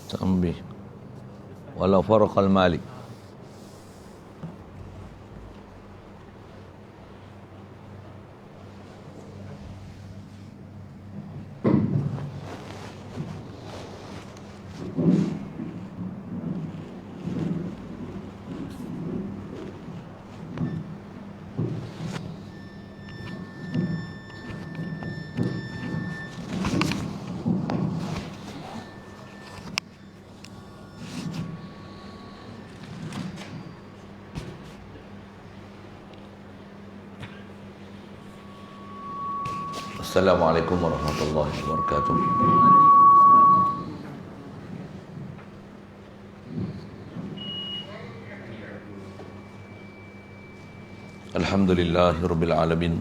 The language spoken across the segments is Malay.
Tambih. Walau faraqal malik. Assalamualaikum warahmatullahi wabarakatuh. Alhamdulillahi rabbil alamin.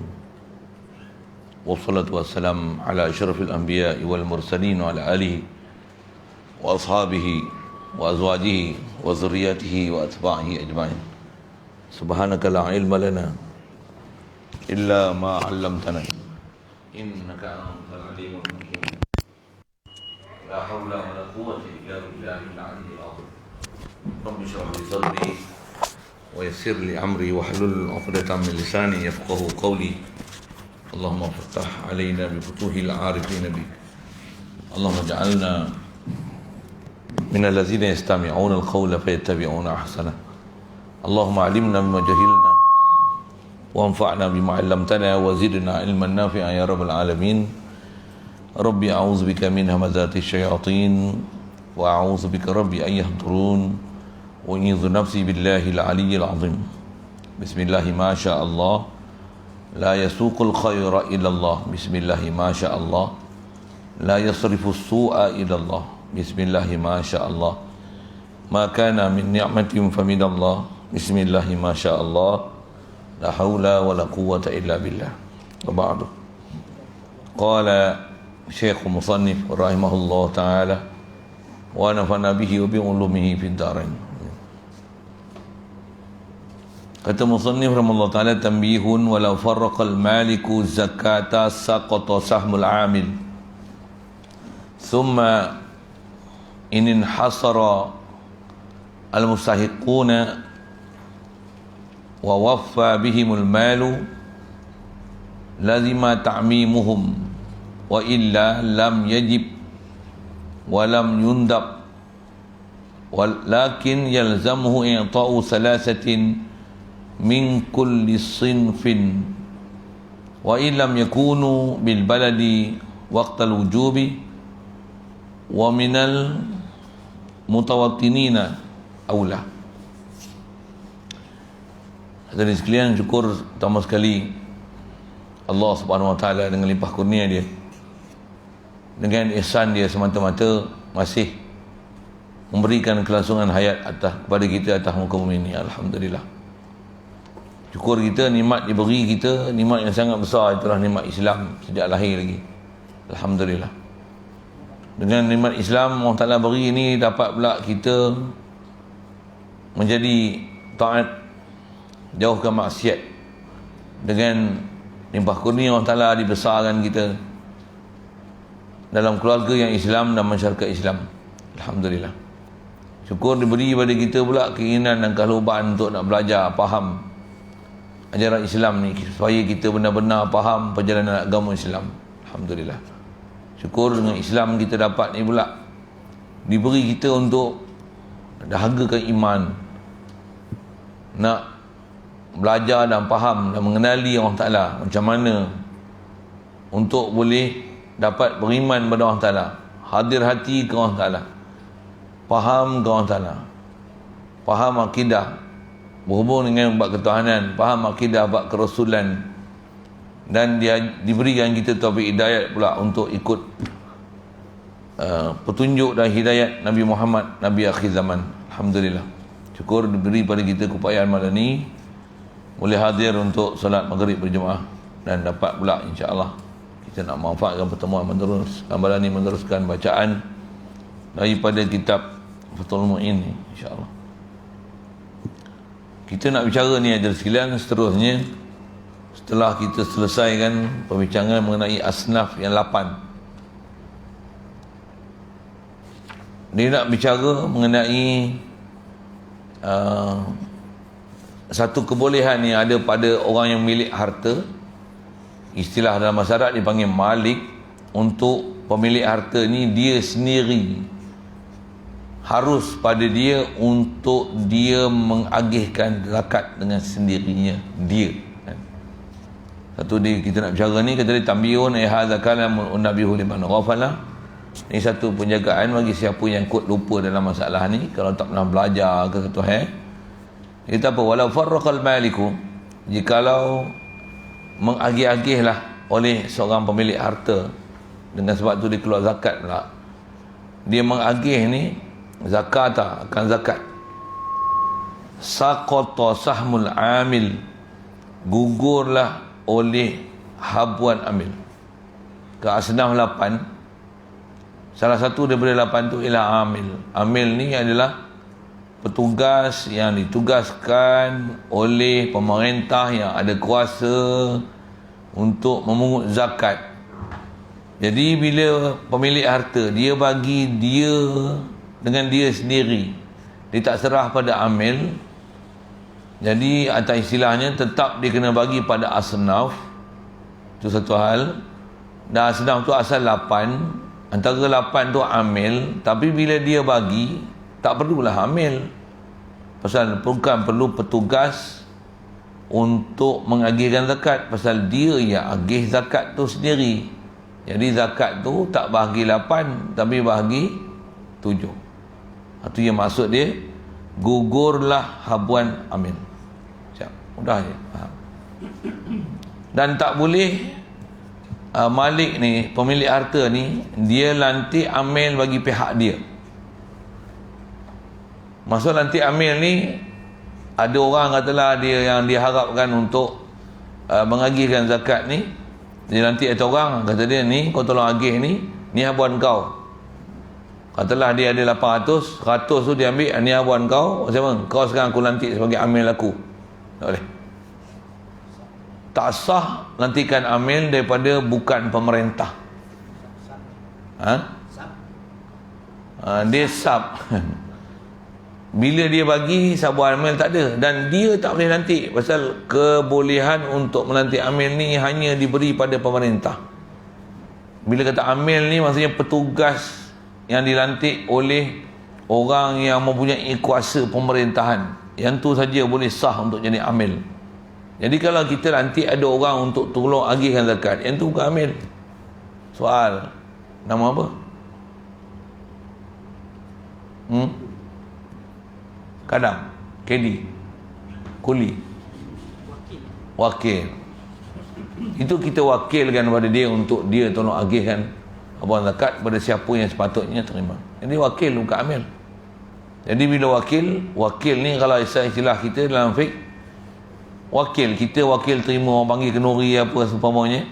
Wassalatu wassalam ala asyrafil anbiya'i wal mursalin wa ala alihi wa ashabihi wa azwajihi wa zurriyatihi wa atba'ihi ajma'in. Subhanaka la ilma lana illa ma 'allamtana innaka antal alimul hakim. La haula wa la quwwata illa billahil aliyyil azim. Rabbi shrah li sadri wa yassir li amri wa hlul 'uqdatam min lisani yafqahu qawli. Allahumma iftah 'alaina bi futuhil 'arifin bik. Allahumma ij'alna min allazina yastami'una al-qawla fayattabi'una ahsana. Allahumma 'allimna bima jahilna وانفعنا بما علمتنا وزدنا علما نافعا يا رب العالمين. ربي أعوذ بك من همزات الشياطين وأعوذ بك ربي أن يحضرون وأعيذ نفسي بالله العلي العظيم. بسم الله ما شاء الله لا يسوق الخير إلى الله. بسم الله ما شاء الله لا يصرف السوء إلى الله. بسم الله ما شاء الله ما كان من نعمة فمن الله. بسم الله ما شاء الله la haula wa la quwwata illa billah. Wa ba'du. Qala Syekh Musannif rahimahullah ta'ala wa nafa'na bihi wa bi ulumihi fid dharain. Kata Musannif rahimahullah ta'ala, tanbihun walau farraqal maliku zakata saqata sahmul amil thumma in inhasara al mustahiquna wa waffa bihimul malu lazima ta'mimuhum wa illa lam yajib wa lam yundab walakin yalzamuhu i'ta'u salasatin min kulli sinfin wa illam yakunu bil baladi waqtal wujubi wa minal mutawattinina awla. Hadirin sekalian, syukur pertama sekali Allah Subhanahu Wa Taala dengan limpah kurnia dia, dengan ihsan dia semata-mata masih memberikan kelangsungan hayat atas kepada kita atas muka bumi ini. Alhamdulillah. Syukur kita, nikmat diberi kita, nikmat yang sangat besar, itulah nikmat Islam sejak lahir lagi. Alhamdulillah. Dengan nikmat Islam Allah Taala beri ini, dapat pula kita menjadi taat, jauhkan maksiat. Dengan limpah kurnia Allah Ta'ala dibesarkan kita dalam keluarga yang Islam dan masyarakat Islam. Alhamdulillah. Syukur diberi pada kita pula keinginan dan keluban untuk nak belajar, faham ajaran Islam ni, supaya kita benar-benar faham perjalanan agama Islam. Alhamdulillah. Syukur dengan Islam kita dapat ni pula diberi kita untuk dahagakan iman, nak belajar dan faham dan mengenali Allah Ta'ala, macam mana untuk boleh dapat beriman kepada Allah Ta'ala, hadir hati ke Allah Ta'ala, faham ke Allah Ta'ala, faham akidah berhubung dengan bab ketuhanan, faham akidah bab kerasulan, dan dia diberikan kita taufik hidayat pula untuk ikut petunjuk dan hidayat Nabi Muhammad, Nabi akhir zaman. Alhamdulillah. Syukur diberi pada kita keupayaan malam ni boleh hadir untuk solat maghrib berjemaah, dan dapat pula insya-Allah kita nak manfaatkan pertemuan malam ni, meneruskan bacaan daripada kitab Fathul Mu'in ni insya-Allah. Kita nak bicara ni ajar sekalian, seterusnya setelah kita selesaikan perbincangan mengenai asnaf yang 8. Dia nak bicara mengenai satu kebolehan yang ada pada orang yang milik harta. Istilah dalam masyarakat dipanggil malik. Untuk pemilik harta ni, dia sendiri harus pada dia untuk dia mengagihkan zakat dengan sendirinya dia. Satu dia kita nak bicara ni, kata dia tambihun hadza kalamun nabihu liman ghafala. Ini satu penjagaan bagi siapa yang kot lupa dalam masalah ni, kalau tak pernah belajar ke satu hal. Kita apa, walau farraqal maliku, jikalau mengagih-agihlah oleh seorang pemilik harta, dengan sebab tu dia keluar zakat pula. Dia mengagih ni zakat akan zakat. Saqata sahmul amil, gugurlah oleh habuan amil. Ke asnaf 8, salah satu daripada 8 tu ialah amil. Amil ni adalah petugas yang ditugaskan oleh pemerintah yang ada kuasa untuk memungut zakat. Jadi bila pemilik harta, dia bagi dia dengan dia sendiri, dia tak serah pada amil. Jadi atas istilahnya tetap dia kena bagi pada asnaf. Itu satu hal. Dan asnaf tu asal 8. Antara 8 tu amil. Tapi bila dia bagi, tak perlulah amil. Pasal bukan perlu petugas untuk mengagihkan zakat. Pasal dia yang agih zakat tu sendiri. Jadi zakat tu tak bahagi 8, tapi bahagi 7. Itu yang maksud dia, gugurlah habuan amil. Siap, mudah je. Faham? Dan tak boleh malik ni, pemilik harta ni, dia lantik amil bagi pihak dia. Maksud lantik amil ni, ada orang katalah dia yang diharapkan untuk mengagihkan zakat ni, dia lantik satu orang, kata dia, ni kau tolong agih ni habuan kau. Katalah dia ada 800, 100 tu dia ambil, ni habuan kau. Macam kau sekarang aku lantik sebagai amil aku. Tak boleh. Tak sah lantikan amil daripada bukan pemerintah. Dia sub. Bila dia bagi, sabuan amil tak ada. Dan dia tak boleh lantik. Pasal kebolehan untuk melantik amil ni hanya diberi pada pemerintah. Bila kata amil ni, maksudnya petugas yang dilantik oleh orang yang mempunyai kuasa pemerintahan. Yang tu saja boleh sah untuk jadi amil. Jadi kalau kita lantik ada orang untuk tolong agihkan zakat, yang tu bukan amil. Soal, nama apa? Kadang, kedi, kuli, wakil. Itu kita wakilkan kepada dia untuk dia tolong agihkan habuan zakat pada siapa yang sepatutnya terima. Jadi wakil bukan amil. Jadi bila wakil ni kalau istilah kita dalam fiqh, wakil, kita wakil terima orang panggil kenuri apa seumpamanya,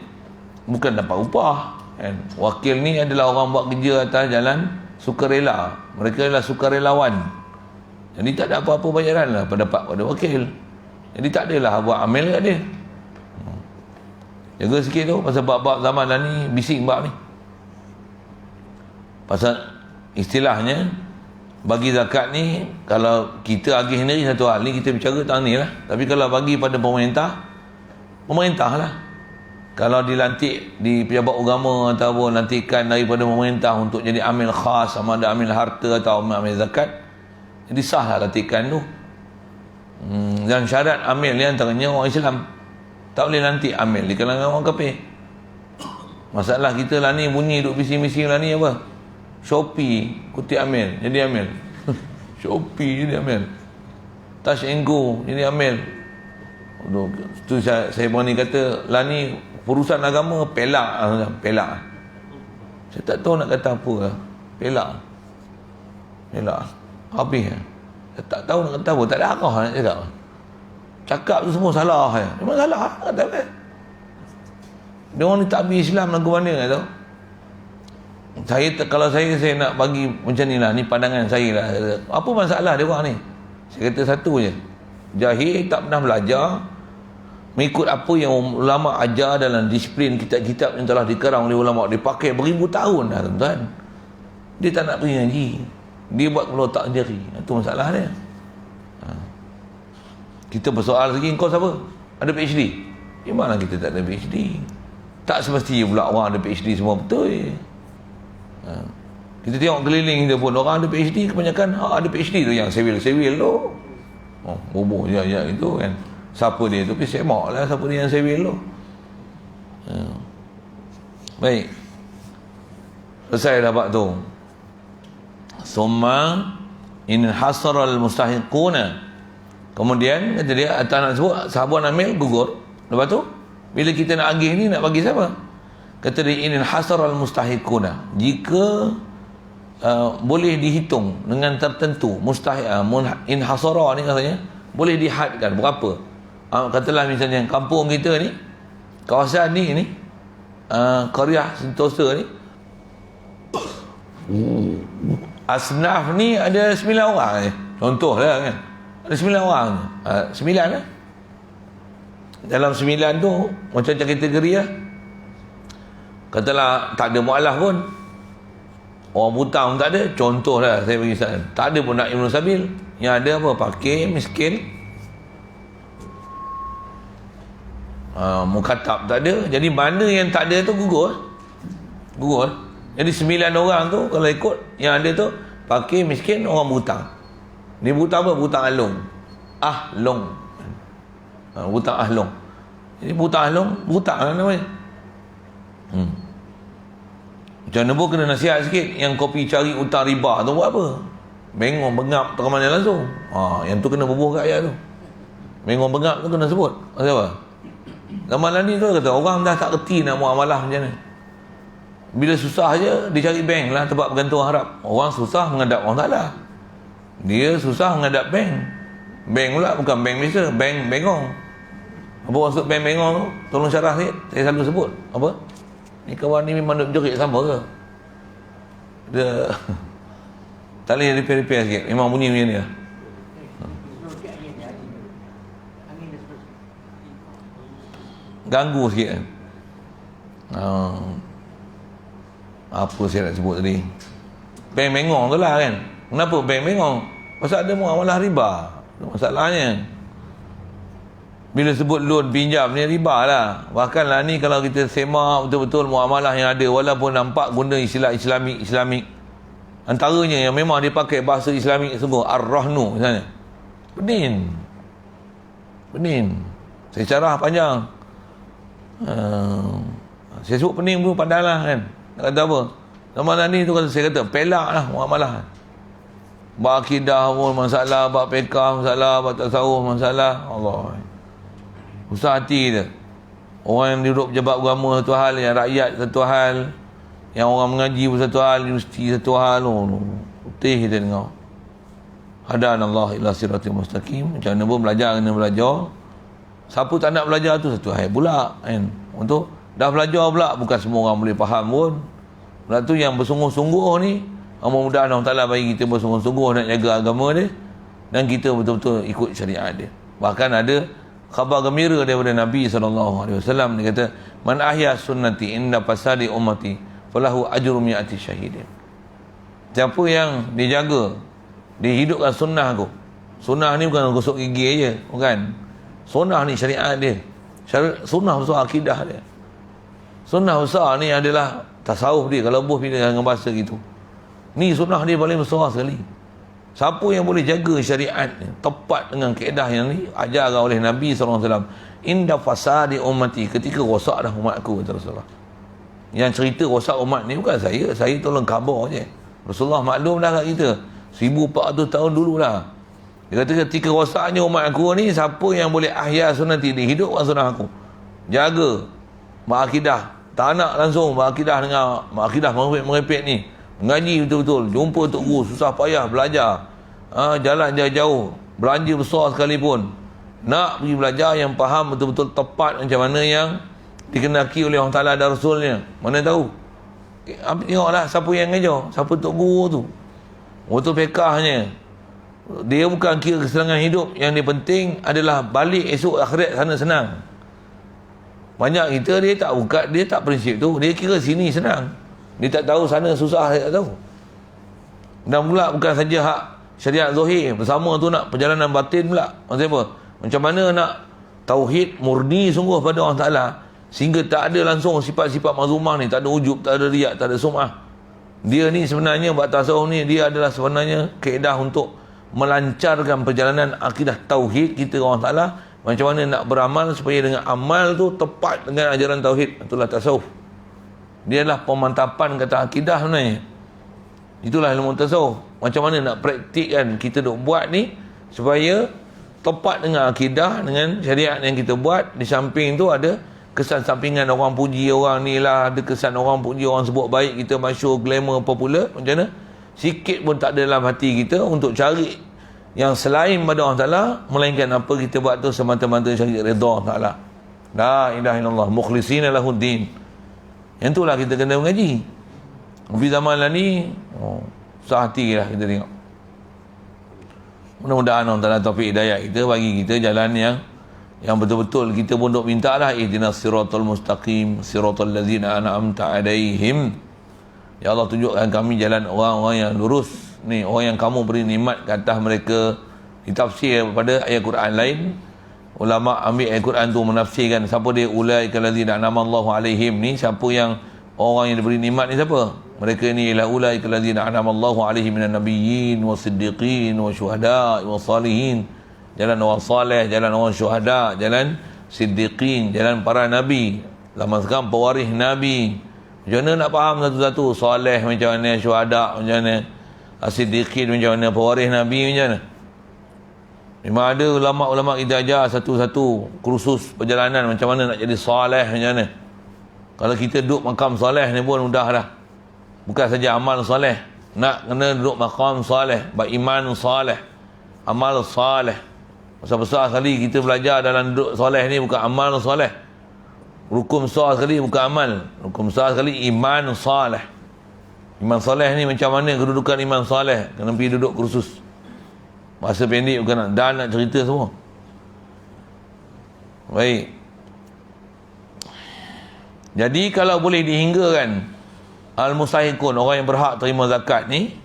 bukan dapat upah kan. Wakil ni adalah orang buat kerja atas jalan sukarela. Mereka adalah sukarelawan. Jadi tak ada apa-apa bayaran lah pada wakil. Jadi tak adalah buat amil kat dia. Jaga sikit tu, pasal bab-bab zaman dah ni bising bab ni. Pasal istilahnya bagi zakat ni, kalau kita agih sendiri satu hal, ni kita bicara tak ni lah. Tapi kalau bagi pada pemerintah lah. Kalau dilantik di pejabat agama ataupun lantikan daripada pemerintah untuk jadi amil khas, sama ada amil harta atau amil zakat, jadi sah lah lantikan tu. Dan syarat amil ni antaranya orang Islam. Tak boleh lantik amil di kalangan orang kafir. Masalah kita lah ni bunyi duk bising-bising lah ni apa? Shopee kutip amil jadi amil. Shopee jadi amil. Touch and Go jadi amil. Tu saya berani kata lah ni perusahaan agama pelak. Saya tak tahu nak kata apa lah. Pelak habis lah. Saya tak tahu nak kata apa. Tak ada arah nak cakap. Cakap tu semua salah ya. Memang salah kata apa. Dia orang ni tak habis Islam lagu mana tau. Kalau saya nak bagi macam ni lah, ni pandangan saya lah. Apa masalah dia orang ni? Saya kata satu je, jahil, tak pernah belajar, mengikut apa yang ulama ajar dalam disiplin kitab-kitab yang telah dikarang oleh ulama. Dia pakai beribu tahun dah tuan-tuan. Dia tak nak pergi ngaji. Dia buat kepala otak sendiri. Itu masalah dia. Kita bersoal lagi, kau siapa? Ada PhD? Di mana kita tak ada PhD? Tak semestinya pula orang ada PhD semua betul. Kita tengok keliling kita pun, orang ada PhD kebanyakan ada PhD tu yang sewil-sewil tu. Boboh je itu kan. Siapa dia tu? Pergi semak lah siapa dia yang sewil tu. Baik. Selesai dah bab tu. Summa in hasara al-mustahiquna. Kemudian kata dia, atas nak sebut sahabat amil gugur. Lepas tu bila kita nak agih ni nak bagi siapa? Kata dia in hasara al-mustahiquna. Jika boleh dihitung dengan tertentu in hasara ni katanya boleh dihadkan berapa. Katalah misalnya kampung kita ni, kawasan ni Qaryah Sentosa ni, asnaf ni ada 9 orang ni. Contohlah kan. Ada 9 orang. 9 lah. Dalam 9 tu macam kategori lah. Katalah tak ada mu'alaf pun. Orang butang pun tak ada. Contohlah saya bagi saran. Tak ada pun nak Ibn Sabil. Yang ada apa? Fakir, miskin. Mukatab tak ada. Jadi mana yang tak ada tu gugur. Gugur. Jadi 9 orang tu kalau ikut yang ada tu fakir, miskin, orang butang. Ni butang apa? Butang ahlong. Butang ahlong. Jadi butang ahlong, butang lah namanya. Macam mana pun kena nasihat sikit. Yang kopi cari utang riba tu buat apa? Bengong bengap tak ke mana langsung. Yang tu kena berbuh kat ayat tu. Bengong bengap tu kena sebut. Maksud apa? Zaman ni tu kata orang dah tak reti nak muamalah macam ni. Bila susah je dia cari bank lah tempat bergantung harap. Orang susah menghadap orang taklah. Dia susah menghadap bank. Bank pula bukan bank biasa, bank bengong. Apa maksud bank bengong tu? Tolong syarah sikit. Saya selalu sebut. Apa? Ni kawan ni memang nak jerit sama ke? Dia tak boleh repair sikit. Memang bunyi macam ni lah. Ganggu sikit kan. Apa saya nak sebut tadi? Bank bengong tu lah kan. Kenapa bank bengong? Pasal ada muamalah riba. Masalahnya bila sebut loan pinjam ni riba lah. Bahkan lah ni kalau kita semak betul-betul muamalah yang ada, walaupun nampak guna istilah Islamik, antaranya yang memang dia pakai bahasa Islamik semua, ar-rahnu misalnya. Penin. Saya carah panjang. Saya sebut pening dulu pandang lah kan. Nak kata apa? Zaman ni tu saya kata pelak lah muamalah. Bab akidah pun masalah, bab fiqh masalah, bab tasawuf masalah. Allah. Susah hati kita. Orang yang duduk pejabat agama satu hal, yang rakyat satu hal, yang orang mengaji pun satu hal, universiti satu hal. Putih kita dengar. Hadanallah ila siratil mustaqim. Macam mana pun belajar kena belajar. Siapa tak nak belajar tu satu hal pula kan. Untuk dah belajar pula bukan semua orang boleh faham pun. Sebab tu yang bersungguh-sungguh ni, mudah-mudahan Allah Ta'ala bagi kita bersungguh-sungguh nak jaga agama dia dan kita betul-betul ikut syariat dia. Bahkan ada khabar gembira daripada Nabi SAW. Dia kata, man ahya sunnati inda fasadi ummati falahu ajru mi'ati syahidin. Siapa yang dijaga, dihidupkan sunnah aku. Sunnah ni bukan gosok gigi je, bukan. Sunnah ni syariat dia. Sunnah besar akidah dia. Sunnah besar ni adalah tasawuf dia. Kalau buh pilih dengan bahasa gitu, ni sunnah dia paling besar sekali. Siapa yang boleh jaga syariat ni tepat dengan kaedah yang ni ajarkan oleh Nabi SAW, inda fasadi ummati, ketika rosak dah umatku, kata Rasulullah. Yang cerita rosak umat ni bukan saya tolong khabar je. Rasulullah maklum dah kat kita 1400 tahun dulu lah. Dia kata ketika rosaknya umat aku ni, siapa yang boleh ahya sunnati, dihidupkan sunnah aku, jaga berakidah, tak nak langsung berakidah dengan berakidah merepek ni, mengaji betul-betul, jumpa tok guru, susah payah belajar, jalan jauh-jauh, belanja besar sekalipun, nak pergi belajar yang faham betul-betul tepat macam mana yang dikenaki oleh Allah Ta'ala dan Rasulnya. Mana tahu, tengoklah siapa yang ngajar, siapa tok guru tu, betul fiqahnya. Dia bukan kira kesenangan hidup, yang dia penting adalah balik esok akhirat sana senang. Banyak kita dia tak prinsip tu, dia kira sini senang, dia tak tahu sana susah, dia tak tahu. Dan pula bukan saja hak syariat zahir, bersama tu nak perjalanan batin pula. Maksudnya apa? Macam mana nak tauhid murni sungguh pada Allah Ta'ala, sehingga tak ada langsung sifat-sifat mazumah ni, tak ada ujub, tak ada riak, tak ada sum'ah. Dia ni sebenarnya buat tasawuf ni, dia adalah sebenarnya kaedah untuk melancarkan perjalanan akidah tauhid kita Allah Ta'ala. Macam mana nak beramal supaya dengan amal tu tepat dengan ajaran tauhid. Itulah tasawuf. Dia adalah pemantapan kata akidah sebenarnya. Itulah ilmu tasawuf. Macam mana nak praktikkan kita duk buat ni supaya tepat dengan akidah, dengan syariat yang kita buat. Di samping tu ada kesan sampingan, orang puji orang ni lah, ada kesan orang puji, orang sebut baik kita, masyhur, glamour, popular. Macam mana? Sikit pun tak ada dalam hati kita untuk cari yang selain pada Allah Ta'ala, melainkan apa kita buat tu semata-mata cari redha Allah Ta'ala. La ilaha illallah mukhlishina lahuddin. Yang itulah kita kena mengaji. Tapi zaman lah ni susah hati lah kita tengok. Mudah-mudahan Allah Ta'ala taufik hidayah kita, bagi kita jalan yang betul-betul kita pun duk minta lah, ihdinas siratal mustaqim siratal ladzina an'amta alaihim. Ya Allah, tunjukkan kami jalan orang-orang yang lurus ni, orang yang kamu beri nikmat ke atas mereka. Ditafsir pada ayat Quran lain, ulama ambil ayat Quran tu menafsirkan siapa dia ulaika ladzina an'amallahu alaihim ni, siapa yang orang yang diberi nikmat ni siapa? Mereka ni ialah ulaika ladzina an'amallahu alaihim minan nabiyyin wasiddiqin wasyuhada wasalihin. Jalan orang saleh, jalan orang syuhada, jalan siddiqin, jalan para nabi. Zaman sekarang pewaris nabi. Macam mana nak faham satu-satu? Saleh macam mana, syuhada macam mana, siddiqin macam mana, pewaris nabi macam mana. Memang ada ulama-ulama kita ajar satu-satu kursus perjalanan macam mana nak jadi saleh macam mana. Kalau kita duduk makam saleh ni pun mudah dah. Bukan saja amal saleh, nak kena duduk makam saleh, beriman saleh, amal saleh. Besar-besar sekali kita belajar dalam duduk soleh ni bukan amal soleh. Rukun besar sekali bukan amal. Rukun besar sekali iman soleh. Iman soleh ni macam mana kedudukan iman soleh? Kena pergi duduk kursus. Masa pendek bukan nak cerita semua. Baik. Jadi kalau boleh dihinggakan al-mustahiqun, orang yang berhak terima zakat ni,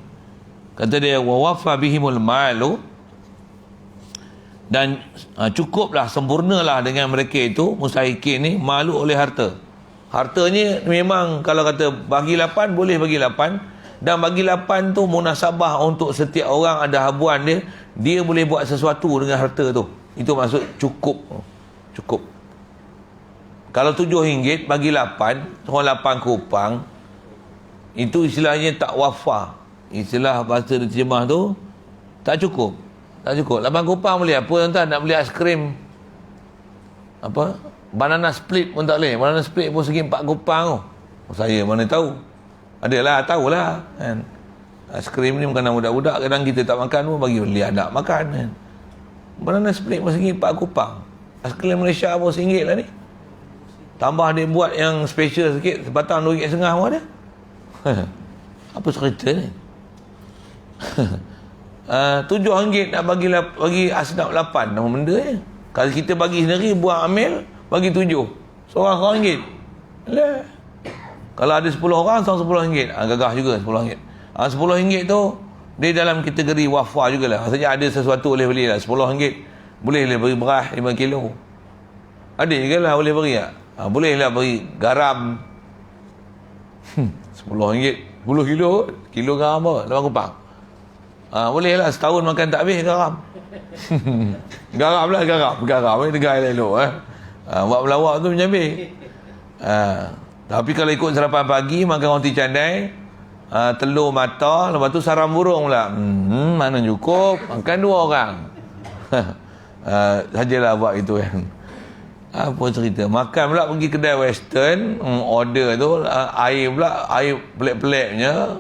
kata dia wa wafa bihimul malu, dan cukuplah, sempurnalah dengan mereka itu mustahikin ni malu oleh harta. Hartanya memang kalau kata bagi 8 boleh bagi 8, dan bagi 8 tu munasabah untuk setiap orang ada habuan dia boleh buat sesuatu dengan harta tu. Itu maksud cukup. Cukup. Kalau RM7 bagi 8, orang 8 kupang, itu istilahnya tak wafa. Istilah bahasa terjemah tu tak cukup. Tak cukup. 8 kupang boleh apa tuan-tuan? Nak beli aiskrim apa? Banana split pun tak boleh. Banana split pun segi 4 kupang tu. Saya mana tahu. Adalah, tahulah kan. Aiskrim ni bukan budak-budak, kadang kita tak makan pun bagi beli anak makan kan. Banana split pun segi 4 kupang. Aiskrim Malaysia pun RM1 lah ni. Tambah dia buat yang special sikit, sebatang RM2.5 pun ada. Apa cerita ni? RM7 nak bagi asnaf 8, nama benda je. Kalau kita bagi sendiri, buang amil, bagi 7, seorang RM1. Alah. Kalau ada 10 orang, seorang RM10. Gagah juga RM10. RM10 tu dia dalam kategori wafa jugalah. Maksudnya ada sesuatu boleh beli lah. RM10 boleh lah beri beras 5 kilo. Ada juga lah boleh beri lah. Boleh lah beri garam RM10, 10 kilo garam apa? 8 kupang. Boleh lah setahun makan tak habis garam. Garam lah, garam negara elok buat melawak tu macam habis. Tapi kalau ikut sarapan pagi, makan roti canai, telur mata, lepas tu sarang burung pula. Mana cukup, makan 2 orang. Sajalah buat itu kan. Apa cerita, makan pula pergi kedai western, order tu air pula, air pelik-peliknya.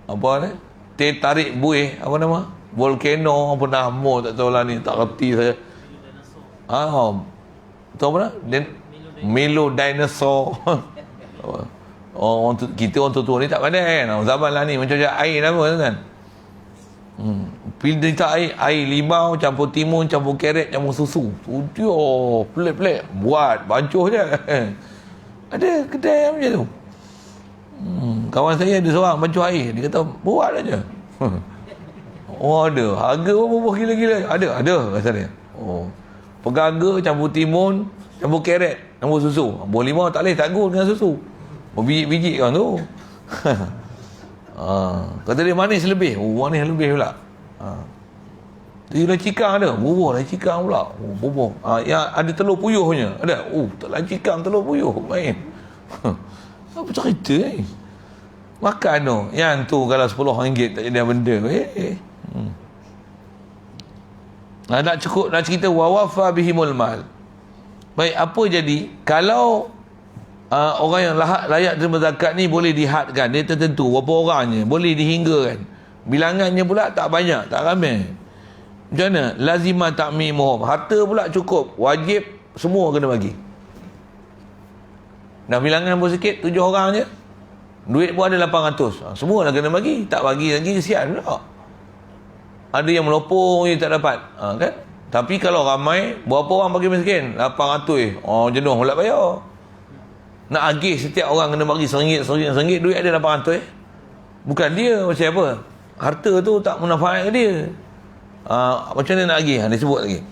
Apa ni, teh tarik buih, apa nama, volcano, apa nama tak tahu lah ni, tak reti saya. Tahu apa nak? Milo dinosaur. Kita orang tua-tua ni tak pandai kan. Zaman lah ni macam air apa kan. Pilih tak air limau campur timun campur carrot campur susu. Tujuh pelik-pelik. Buat bancuh je. Ada kedai macam tu. Kawan saya ada seorang baju air, dia kata buat aja. Oh ada, harga berapa gila-gila. Ada kata dia. Oh, pegaga campur timun, campur carrot, campur susu. Buah limau tak boleh tagur dengan susu. Berbiji-biji kan tu. Kata dia manis lebih. Oh, manis lebih pula. Dia dah cikang ada. Bubur dah cikang pula. Oh, bubur. Yang ada telur puyuhnya. Ada. Oh, tak cikang telur puyuh. Main. Apa cerita ni? Makan tu. Yang tu kalau RM10 tak jadi benda. Nak cukup, nak cerita wawafa bihimul mal. Baik, apa jadi kalau orang yang layak terima zakat ni boleh dihadkan, dia tertentu berapa orangnya, boleh dihinggakan, bilangannya pula tak banyak, tak ramai. Macam mana? Lazimah ta'mimuhum, harta pula cukup, wajib semua kena bagi. Dah bilangan pun sikit, 7 orang je, duit pun ada 800, semua dah kena bagi. Tak bagi lagi kesian pula. Ada yang melopong je tak dapat, kan? Tapi kalau ramai, berapa orang bagi miskin? 800. Jenuh pula bayar. Nak agih setiap orang kena bagi RM1, duit ada 800. Bukan dia macam apa, harta tu tak manfaat ke dia. Macam mana nak agih? Dia sebut lagi.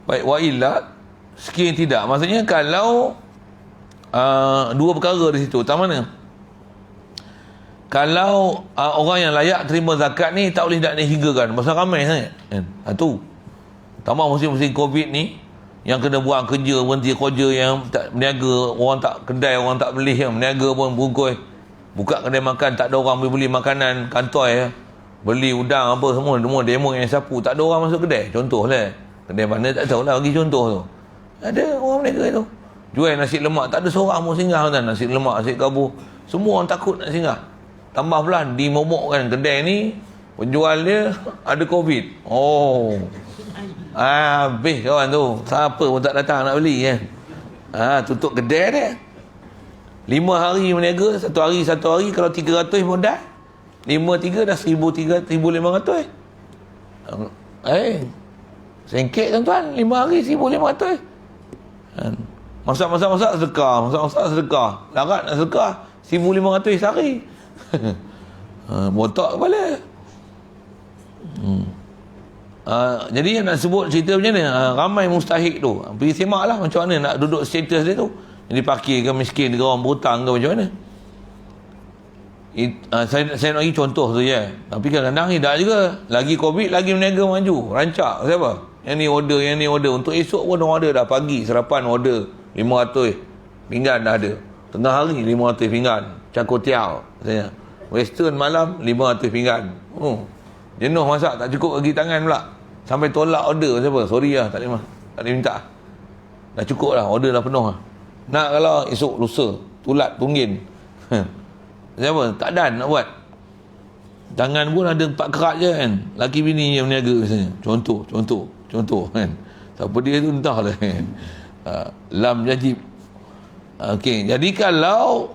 Baik, wa illa, sekian tidak. Maksudnya kalau dua perkara di situ. Tak mana? Kalau orang yang layak terima zakat ni tak boleh nak dihinggakan, pasal ramai sangat kan. Tu tambah musim-musim Covid ni, yang kena buang kerja, berhenti kerja, yang tak berniaga, orang tak kedai, orang tak beli, yang berniaga pun bungkus, buka kedai makan, tak ada orang beli makanan kantoi, beli udang apa semua demo yang sapu, tak ada orang masuk kedai. Contohlah, kedai mana tak tahulah, bagi contoh tu. Ada orang berniaga tu jual nasi lemak, tak ada seorang pun singgah kan. Nasi lemak, nasi kabur, semua orang takut nak singgah. Tambah pula dimomokkan kedai ni, penjual dia ada Covid. Habis kawan tu, siapa pun tak datang nak beli kan. Tutup kedai dia. 5 hari berniaga, satu hari kalau 300 pun dah. 5 dah 1,500. Sengkit tuan-tuan, 5 hari 1,500. Masak sedekah. Larat nak sedekah 1,500 sehari. Botak kepala. Jadi nak sebut cerita macam mana, ramai mustahik tu. Pergi semak lah macam mana nak duduk status dia tu. Jadi fakir ke miskin ke, orang berhutang ke, macam mana. Saya nak bagi contoh tu je. Tapi kadang-kadang tidak juga. Lagi Covid, lagi berniaga maju. Rancak siapa? Yang ni order. Untuk esok pun orang ada dah. Pagi sarapan order 500 pinggan dah ada. Tengah hari 500 pinggan. Cakotiao katanya. Western malam 500 pinggan. Jenuh masak, tak cukup bagi tangan pula. Sampai tolak order siapa? Sorry lah, tak boleh minta. Dah cukup lah, order dah penuh lah. Nak kalau esok lusa, tulat tunggin. Siapa? Tak dan nak buat. Tangan pun ada 4 kerat je kan. Laki bini yang berniaga misalnya. Contoh kan. Siapa dia tu entahlah. Lam jajib. Okey, jadi kalau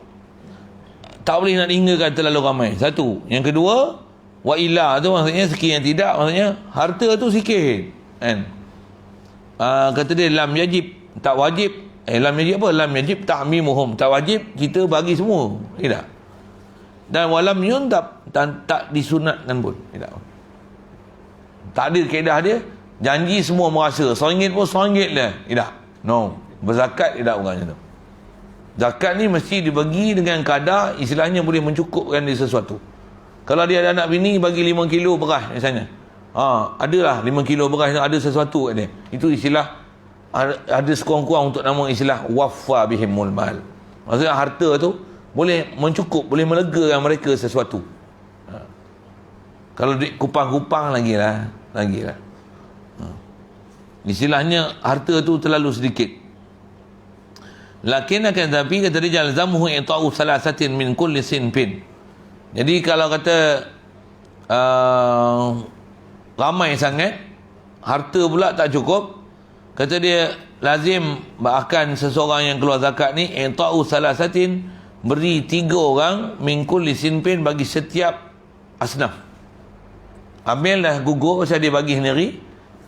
tak boleh nak hinggakan terlalu ramai. Satu. Yang kedua, wa illa tu maksudnya sekian tidak, maksudnya harta tu sikit kan. Kata dia lam yajib, tak wajib. Lam yajib apa? Lam yajib ta'mimuhum, tak wajib kita bagi semua, tidak. Dan walam yundab, tak disunatkan pun, tidak. Tak ada kaedah dia janji semua merasa RM1 pun RM1 lah, tidak. No, berzakat tidak bukannya tu. Zakat ni mesti dibagi dengan kadar, istilahnya boleh mencukupkan dia sesuatu. Kalau dia ada anak bini, bagi 5 kilo beras misalnya. Adalah 5 kilo beras, ada sesuatu kat dia. Itu istilah, ada sekurang-kurang untuk nama istilah wafa bihimul mal. Maksudnya harta tu boleh mencukup, boleh melegakan mereka sesuatu. Kalau duit kupang-kupang lagi lah. Istilahnya harta tu terlalu sedikit. Lakin akan tapi kata dia jalzamuhu i'ta'u salasatin min kulli sinfin. Jadi kalau kata ramai sangat, harta pula tak cukup, kata dia lazim bahkan seseorang yang keluar zakat ni i'ta'u salasatin, beri 3 orang min kulli sinfin, bagi setiap asnaf. Ambil dah gugur pasal dia bagi sendiri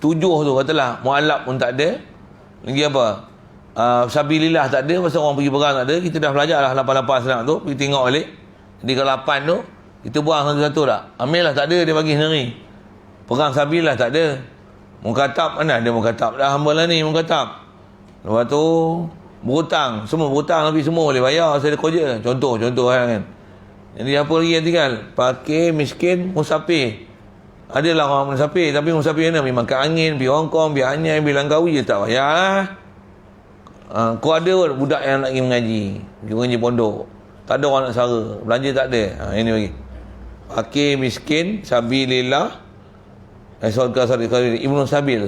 7 tu, katalah mualaf pun tak ada lagi apa, Sabilillah tak ada, pasal orang pergi perang tak ada. Kita dah belajar lah 88 senang tu, pergi tengok balik. Jadi kalau 8 tu kita buang satu-satu tak. Ambil lah, tak ada, dia bagi sendiri. Perang sabilillah tak ada. Mukatab mana ada, mukatab dah hamba lah ni, mukatab. Lepas tu berhutang, semua berhutang, tapi semua boleh bayar, saya ada kerja. Contoh kan. Jadi apa lagi yang tinggal? Fakir, miskin, musafir. Adalah orang musafir, tapi musafir mana? Pergi makan angin, pergi Hongkong, pergi Anyai, pergi Langkawi, je tak payah lah. Kau ada budak yang nak pergi mengaji pondok. Tak ada orang nak sara, belanja tak ada. Ini bagi. Fakir, miskin, sabilillah. Sorry, Ibnu Sabil,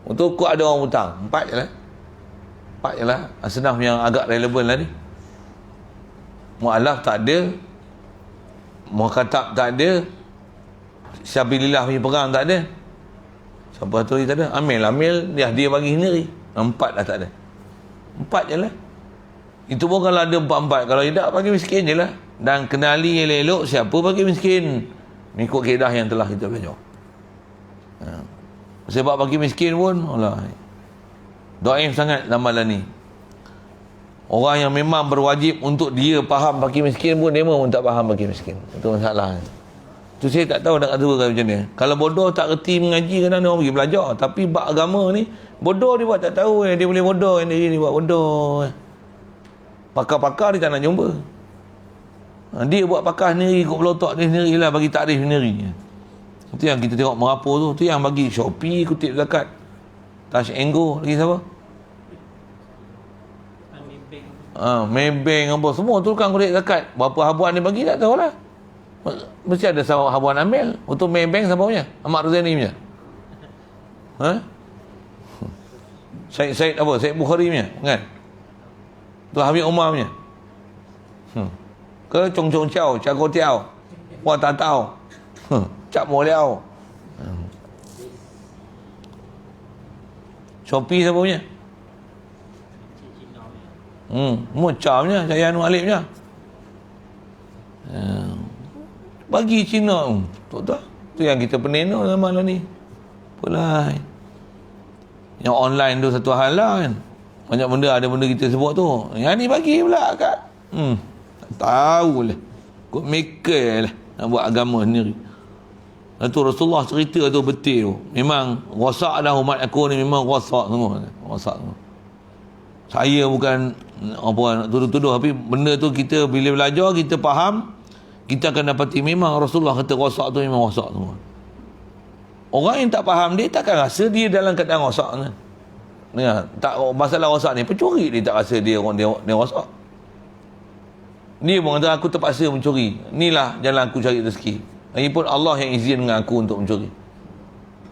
untuk kau ada orang hutang. 4 je lah. Senaf yang agak relevan lah ni. Mu'alaf tak ada, mukatab tak ada, sabilillah punya perang tak ada. Siapa tu tak ada? Amil dia bagi sendiri. 4 dah tak ada. 4 je lah. Itu pun kalau ada 4-4. Kalau tidak, bagi miskin je lah. Dan kenali elok-elok siapa bagi miskin, mengikut kaedah yang telah kita belajar. Sebab bagi miskin pun Allah, dhaif sangat amalan ni. Orang yang memang berwajib untuk dia faham bagi miskin pun dia pun tak faham bagi miskin. Itu masalah. Tu saya tak tahu nak kata macam mana. Kalau bodoh tak reti mengaji, kadang dia orang pergi belajar, tapi bab agama ni bodoh dia buat tak tahu. Dia boleh bodoh, dia buat bodoh. Pakar-pakar dia tak nak jumpa. Dia buat pakar sendiri, ikut pelotok dia sendirilah, bagi takrif sendiri. Itu yang kita tengok merapu tu. Tu yang bagi Shopee kutip zakat, Touch and Go, lagi siapa? Maybank apa semua tu kan kutip zakat. Berapa habuan dia bagi tak tahulah. Mesti ada habuan ambil. Untuk Maybank siapa punya? Ahmad Rozani punya? Syed apa? Syed Bukhari punya kan? Tu Habib Umar punya? Ke Chong Chong Chow, Cha Go Tiao, Wa Ta Tao, Cap Mo Liao. Shopee siapa punya? Mucha punya, Cahaya Anwar Alif punya. Bagi Cina tu yang kita penena zaman ni. Apalah. Yang online tu satu hal lah kan. Banyak benda, ada benda kita sebut tu. Yang ni bagi pula kat. Tak tahulah. Kod maker lah nak buat agama sendiri. Itu Rasulullah cerita tu betul tu. Memang rosak dah umat aku ni, memang rosak semua. Rosak semua. Saya bukan apa nak tuduh-tuduh, tapi benda tu kita bila belajar kita faham, kita akan dapati memang Rasulullah kata rosak tu memang rosak semua. Orang yang tak faham dia takkan rasa dia dalam keadaan rosak kan. Tak masalah rosak ni, pencuri dia tak rasa dia rosak. Dia pun kata aku terpaksa mencuri. Inilah jalan aku cari rezeki. Lagipun Allah yang izin dengan aku untuk mencuri.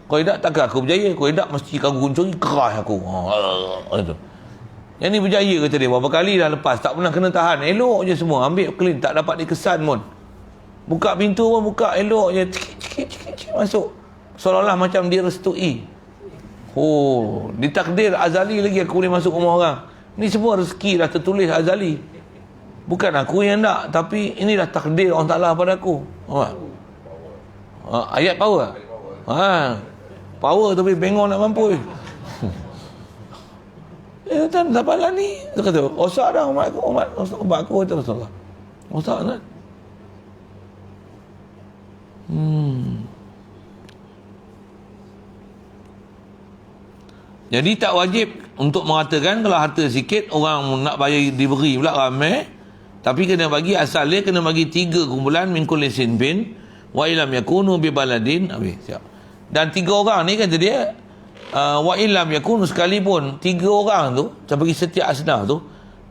Kalau tidak takkan aku berjaya. Kalau tidak mesti aku mencuri, keras aku. Itu. Yang ni berjaya kata dia. Berapa kali dah lepas, tak pernah kena tahan. Elok je semua, ambil clean, tak dapat dikesan pun. Buka pintu pun buka elok je, cik, masuk. Seolah-olah macam dia restui. Ditakdir azali lagi aku boleh masuk rumah orang. Ni semua rezeki dah tertulis azali. Bukan aku yang nak, tapi inilah takdir Allah Ta'ala pada aku. Ayat power. Power tapi bengong nak mampu. Tak apalah ni. Dia kata, rosak dah umat aku kata Rasulullah. Rosak kan? Jadi tak wajib untuk mengatakan kalau harta sikit orang nak bayar diberi pula ramai. Tapi kena bagi, asal dia kena bagi 3 kumpulan min kulli sinfin wa illam yakunu bi baladin. Siap. Dan 3 orang ni kata dia wa illam yakunu, sekalipun 3 orang tu macam bagi setiap asnaf tu,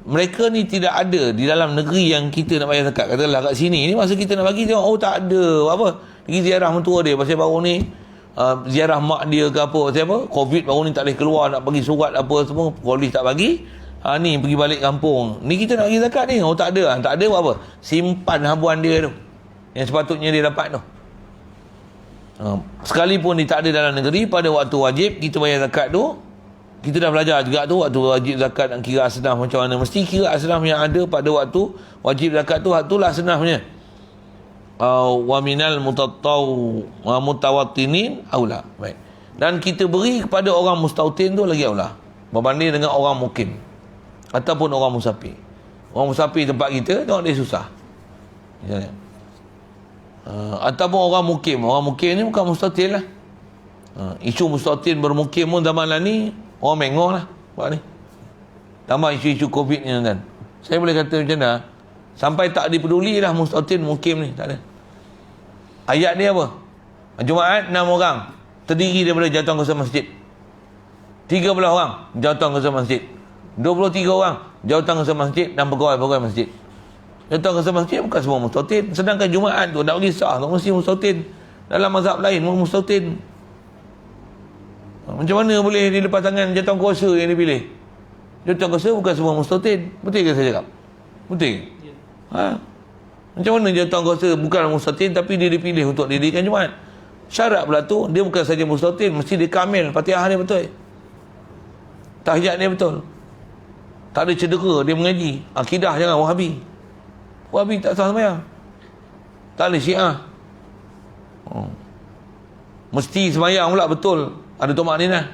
mereka ni tidak ada di dalam negeri yang kita nak bayar zakat. Katalah kat sini ni masa kita nak bagi tengok tak ada apa, pergi ziarah mentua dia pasal baru ni ziarah mak dia ke apa, siapa COVID baru ni tak boleh keluar, nak bagi surat apa semua, polis tak bagi. Ni pergi balik kampung ni, kita nak bagi zakat ni, tak ada. Tak ada buat apa, simpan habuan dia tu yang sepatutnya dia dapat tu. Sekalipun dia tak ada dalam negeri, pada waktu wajib kita bayar zakat tu, kita dah belajar juga tu, waktu wajib zakat nak kira asnaf macam mana, mesti kira asnaf yang ada pada waktu wajib zakat tu, itulah asnafnya. Wa minal mutawattinin aula. Baik. Dan kita beri kepada orang mustautin tu lagi aula. berbanding dengan orang mukim ataupun orang musafir. Orang musafir tempat kita, tengok dia susah. Misalnya. Ataupun orang mukim ni bukan mustatil lah. Isu mustatil bermukim pun zaman lah ni orang mengoh lah buat ni. Tambah isu-isu Covid ni kan. Saya boleh kata macam mana, sampai tak dipeduli dah mustatil mukim ni, tak ada. Ayat dia apa? Jumaat 6 orang terdiri daripada jawatankuasa masjid, 13 orang jawatankuasa masjid, 23 orang jawatankuasa masjid dan pegawai-pegawai masjid. Jawatankuasa masjid bukan semua mustatin. Sedangkan Jumaat tu nak bagi sah, tak mesti mustatin. Dalam mazhab lain pun mustatin. Macam mana boleh dilepas tangan jawatankuasa yang dipilih? Jawatankuasa bukan semua mustatin. Betul ke saya cakap? Betul ke? Macam mana jawatankuasa bukan mustatin tapi dia dipilih untuk dirikan Jumaat? Syarat pula tu, dia bukan saja mustatin, mesti dia kamil, Fatihah dia betul, tahiyat dia betul, tak ada cedera, dia mengaji. Akidah jangan Wahabi tak sah sembahyang, tak ada Syiah. Mesti sembahyang pula betul, ada tomak ninah.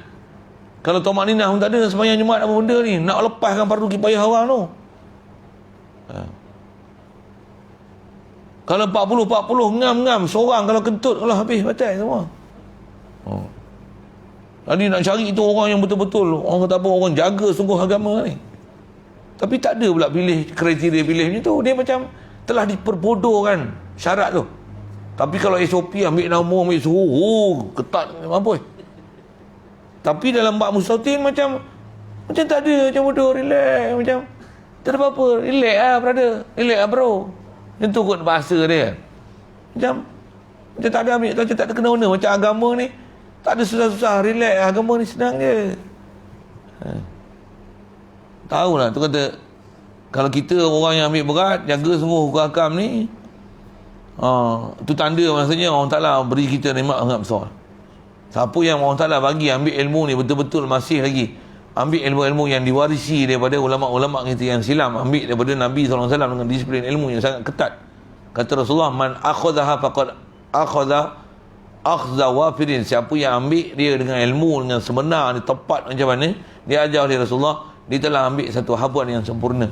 Kalau tomak ninah pun tak ada, sembahyang Jumaat apa benda ni, nak lepaskan fardu kifayah orang tu. Kalau 40 ngam seorang, kalau kentut kalau habis batal semua. Jadi nak cari itu orang yang betul-betul, orang kata apa, orang jaga sungguh agama ni. Tapi tak ada pula pilih kriteria pilih macam tu. Dia macam telah diperbodohkan syarat tu. Tapi kalau SOP ambil nama, ambil suruh, ketat mampu. Tapi dalam bab mustatin macam tak ada, macam bodoh, relax, macam tak ada apa-apa, relax lah brother, relax lah bro. Macam tu kot bahasa dia. Macam tak ada ambil, macam tak ada kena-kena. Macam agama ni tak ada susah-susah, relax, agama ni senang je. Tahulah, tu kata kalau kita orang yang ambil berat, jaga sungguh hukum hakam ni, tu tanda maksudnya orang Ta'ala beri kita nikmat sangat besar. Siapa yang orang Ta'ala bagi ambil ilmu ni betul-betul masih lagi ambil ilmu-ilmu yang diwarisi daripada ulama-ulama kita yang silam, ambil daripada Nabi SAW dengan disiplin ilmu yang sangat ketat. Kata Rasulullah, man akhadhaha faqad akhza wafirin. Siapa yang ambil dia dengan ilmu, dengan sebenar, tepat macam mana dia ajar oleh Rasulullah, dia telah ambil satu habuan yang sempurna.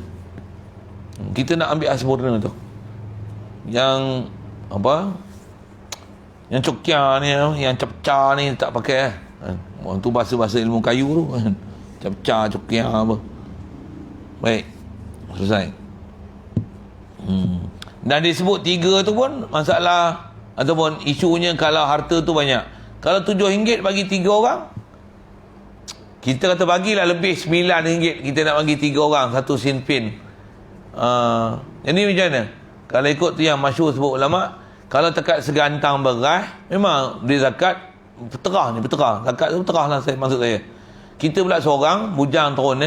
Kita nak ambil sempurna tu, yang apa, yang cokia ni, yang capca ni tak pakai orang tu bahasa ilmu kayu tu capca, cokia apa. Baik, selesai. Dan disebut 3 tu pun masalah ataupun isunya kalau harta tu banyak. Kalau RM7 bagi 3 orang, kita kata bagilah lebih RM9, kita nak bagi 3 orang satu sinfin. Jadi macam mana? Kalau ikut tu yang masyhur sebut ulama, kalau tekat segantang beras, memang dia zakat peterah ni, peterah. Zakat tu peterah lah maksud saya. Kita pula seorang bujang turun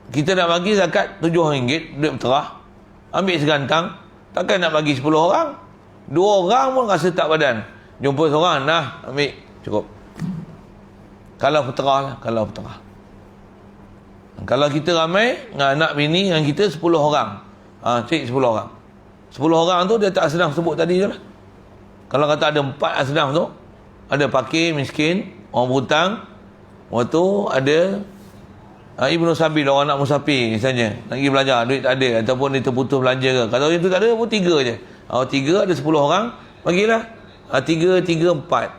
kita nak bagi zakat RM7 duit peterah, ambil segantang, takkan nak bagi 10 orang. 2 orang pun rasa tak badan, jumpa seorang, nah ambil, cukup. Kalau peterah lah, kalau peterah. Kalau kita ramai dengan anak bini dengan kita 10 orang, cik 10 orang, 10 orang tu dia tak senang sebut tadi je lah. Kalau kata ada 4 asnaf tu, ada fakir, miskin, orang berhutang, waktu ada Ibnu Sabil, orang nak musafir misalnya, nak pergi belajar, duit tak ada, ataupun dia terputus belanja ke. Kalau itu tak ada pun 3 je. 3 ada 10 orang, bagilah 3, 3, 4.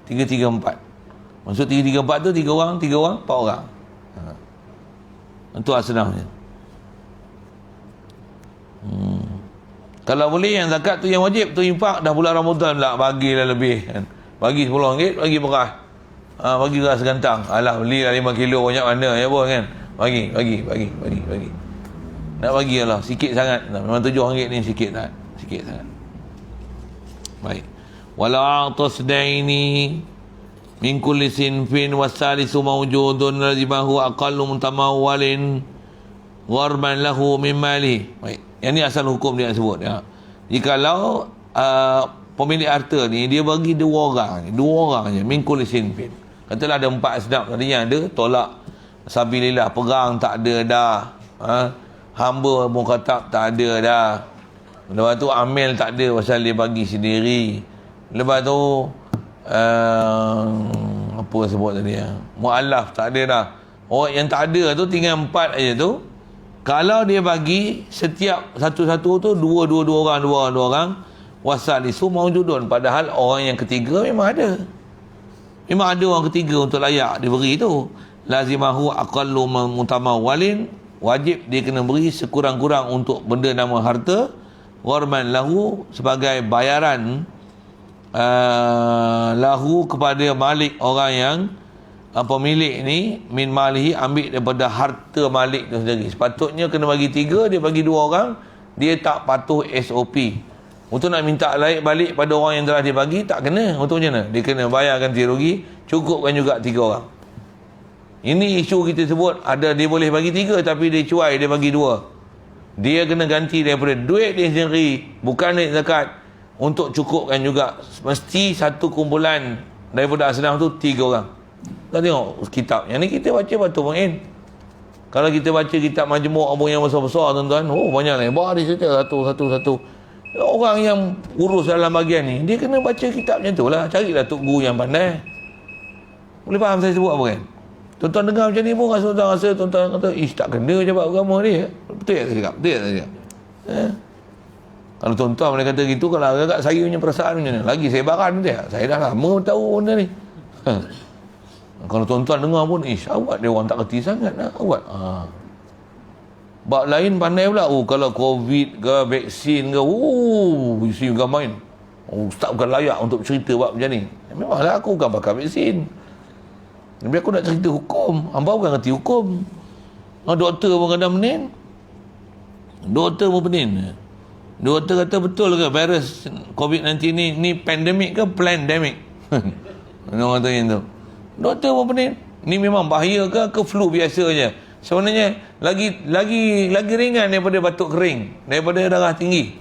3, 3, 4. Maksud 3, 3, 4 tu 3 orang, 3 orang, 4 orang. Itu asnafnya. Kalau boleh yang zakat tu yang wajib tu infak, dah bulan Ramadan pula bagilah lebih kan. Bagi RM10, bagi beras. Bagi beras segantang. Alah, belilah 5 kilo banyak mana ya bos kan. Bagi. Nak bagi lah sikit sangat. Memang RM7 ni sikit sangat. Baik. Wala tasdaini min kulli sinfin wasalisu mawjudun lazimahu aqallu mutamawwalin gharban lahu min mali. Baik. Yang ni asal hukum dia sebut ya. Jikalau pemilik harta ni dia bagi 2 orang je min kulli sinfin. Katalah ada 4 asnaf tadi yang ada tolak sabilillah, perang tak ada dah. Hamba mukatab tak ada dah. Lepas tu amil tak ada pasal dia bagi sendiri. Lepas tu Apa sebut tadi ya? Mu'allaf tak ada dah. Orang yang tak ada tu tinggal 4 aja tu. Kalau dia bagi setiap satu-satu tu dua orang wasalisu maujudun, padahal orang yang ketiga memang ada. Memang ada orang ketiga untuk layak diberi tu. Lazimahu aqallu mutamawwalin, wajib dia kena beri sekurang-kurang untuk benda nama harta, warman lahu, sebagai bayaran lahu kepada malik, orang yang pemilik ni, min malihi, ambil daripada harta malik tu sendiri. Sepatutnya kena bagi 3, dia bagi 2 orang, dia tak patuh SOP. Untuk nak minta balik pada orang yang telah dia bagi, tak kena. Untuk macam mana? Dia kena bayar ganti rugi, cukupkan juga 3 orang. Ini isu kita sebut, ada dia boleh bagi 3 tapi dia cuai, dia bagi 2. Dia kena ganti daripada duit dia sendiri, bukan duit zakat, untuk cukupkan juga. Mesti satu kumpulan daripada asnaf tu 3 orang. Kita tengok kitab yang ni kita baca batu main. Kalau kita baca kitab majmuk apa yang besar-besar tuan-tuan, banyak lebar dia cerita satu. Orang yang urus dalam bahagian ni, dia kena baca kitab macam tu lah. Carilah tok guru yang pandai. Boleh faham saya sebut apa kan? Tuan-tuan dengar macam ni pun rasa tuan-tuan kata, tak kena jawab agama dia. Betul tak saya cakap? Kalau tuan-tuan boleh kata gitu, kalau agak saya punya perasaan macam ni, lagi saya baran betul tak? Saya dah lama tahu benda ni. Kalau tuan-tuan dengar pun, awak dia orang tak kerti sangat nak awak. Bab lain pandai pula. Kalau COVID ke, vaksin ke, isi juga main. Ustaz bukan layak untuk cerita bab macam ni. Memanglah aku bukan pakar vaksin. Tapi aku nak cerita hukum. Hamba bukan kerti hukum. Doktor pun kadang pening. Doktor kata betul ke virus COVID-19 ni pandemik ke pandemic? Orang kata macam tu. Doktor pun pening. Ni memang bahaya ke flu biasa je? Sebenarnya lagi ringan daripada batuk kering, daripada darah tinggi.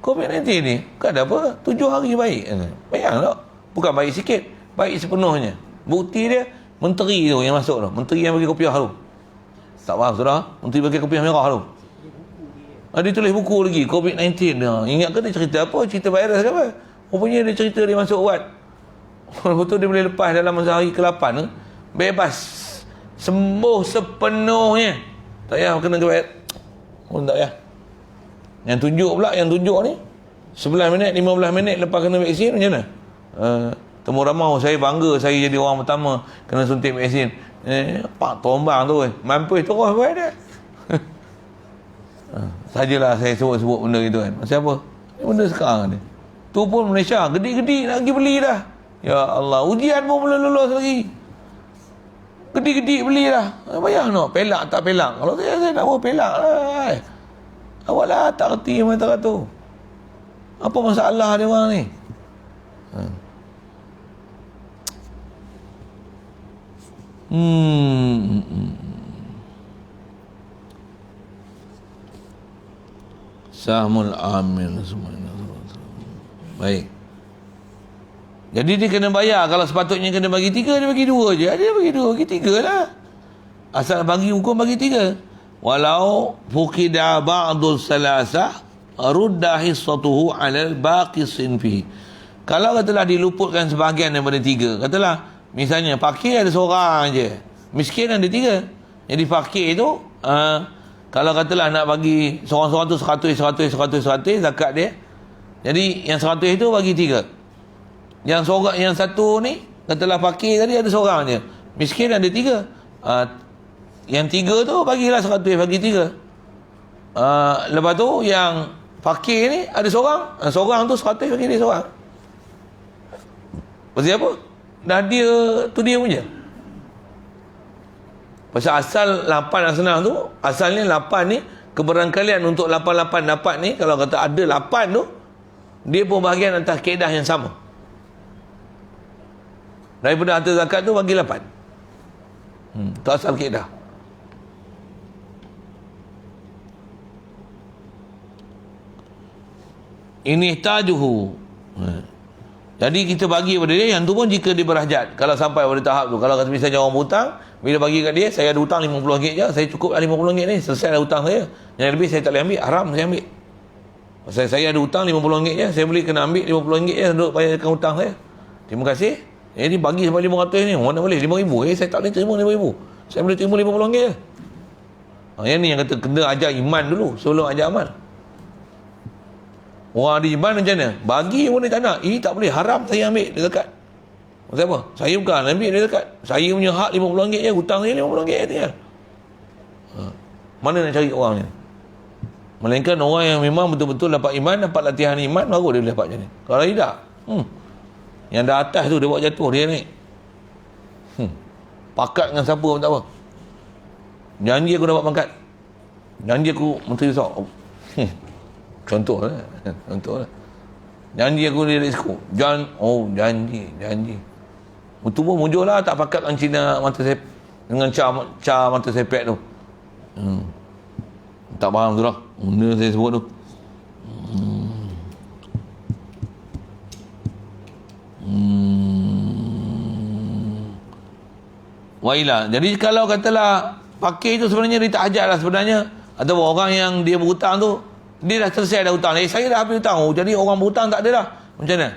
COVID-19 ni kan ada apa? 7 hari baik. Bayang tak? Bukan baik sikit, baik sepenuhnya. Bukti dia menteri tu yang masuk tu, menteri yang bagi kopiah tu. Tak faham sudah? Menteri bagi kopiah merah tu. Dia tulis buku lagi COVID-19. Ingat ke dia cerita apa? Cerita virus ke apa? Rupanya dia cerita dia masuk ubat. Lepas tu dia boleh lepas dalam masa hari ke-8 tu, bebas, sembuh sepenuhnya. Tak payah kena kebet. Tak payah. Yang tunjuk ni 11 minit, 15 minit lepas kena vaksin macam mana? Temu ramau, saya bangga saya jadi orang pertama kena suntik vaksin. Pak tombang tu mampus terus buat dia. Sajalah saya sebut benda gitu kan. Macam apa? Benda sekarang ni. Tu pun Malaysia gede-gede nak pergi beli dah. Ya Allah, ujian pun belum lulus lagi. Gede-gede beli dah. Bayang no, pelak tak pelak. Kalau saya tak mau pelak lah. Awak lah tak kerti mata tu. Apa masalah dia orang ni? Sahmul amil semuanya. Baik. Jadi dia kena bayar. Kalau sepatutnya kena bagi 3, dia bagi 2 je. Dia bagi 2, bagi 3 lah. Asal bagi hukum bagi 3. Walau fuqida ba'dul salasah rudda hissatuhu 'alal baqi sinfihi. Kalau katalah diluputkan sebahagian daripada 3, katalah misalnya fakir ada seorang je, miskin ada 3. Jadi fakir tu kalau katalah nak bagi seorang-seorang tu 100 zakat dia. Jadi yang 100 itu bagi 3. Yang satu ni katalah fakir tadi ada seorang je, miskin ada 3. Yang 3 tu bagilah 100, bagi 3. Lepas tu yang fakir ni ada seorang tu 100 bagi dia seorang. Pasal apa? Dah dia punya. Pasal asal 8 asnaf tu, asalnya 8 ni, keberangkalian untuk 88 dapat ni, kalau kata ada 8 tu, dia pun bahagian atas kaedah yang sama. Daripada harta zakat tu bagi 8. Tu asal kaedah. Ini tajuhu. Jadi kita bagi pada dia, yang tu pun jika dia berhajat. Kalau sampai pada tahap tu, kalau kata misalnya orang berhutang, bila bagi kat dia, saya ada hutang RM50 je, saya cukup RM50 ni, selesai dah hutang saya. Yang lebih saya tak boleh ambil, haram saya ambil. Pasal saya ada hutang RM50 je, saya boleh kena ambil RM50 je untuk bayarkan hutang saya. Terima kasih. Ni bagi sampai 500 ni, mana boleh 5,000? Saya tak boleh terima 5,000. Saya boleh terima 50 ringgit je. Yang ni yang kata kena ajar iman dulu sebelum ajar amal. Orang ada iman macam mana? Bagi pun dia tak nak. Ini tak boleh, haram saya ambil dia zakat. Maksud apa? Saya bukan ambil dia zakat. Saya punya hak 50 ringgit je, hutang saya 50 ringgit je tinggal. Mana nak cari orang ni? Melainkan orang yang memang betul-betul dapat iman, dapat latihan iman, baru dia boleh dapat macam ni. Kalau tidak, yang dah atas tu dia buat jatuh, dia naik. Pakat dengan siapa pun tak apa. Janji aku dapat pangkat, janji aku menteri besar. Contoh lah. Janji aku dia risiko. Janji. Itu pun muncul lah tak pakat dengan Cina mata sepek, dengan Ca mata sepek tu. Tak faham tu lah. Benda saya sebut tu. Wailah. Jadi kalau katalah pakai tu sebenarnya dia tak ajak lah sebenarnya. Atau orang yang dia berhutang tu, dia dah selesai dah hutang. Saya dah habis hutang. Jadi orang berhutang tak ada dah. Macam mana?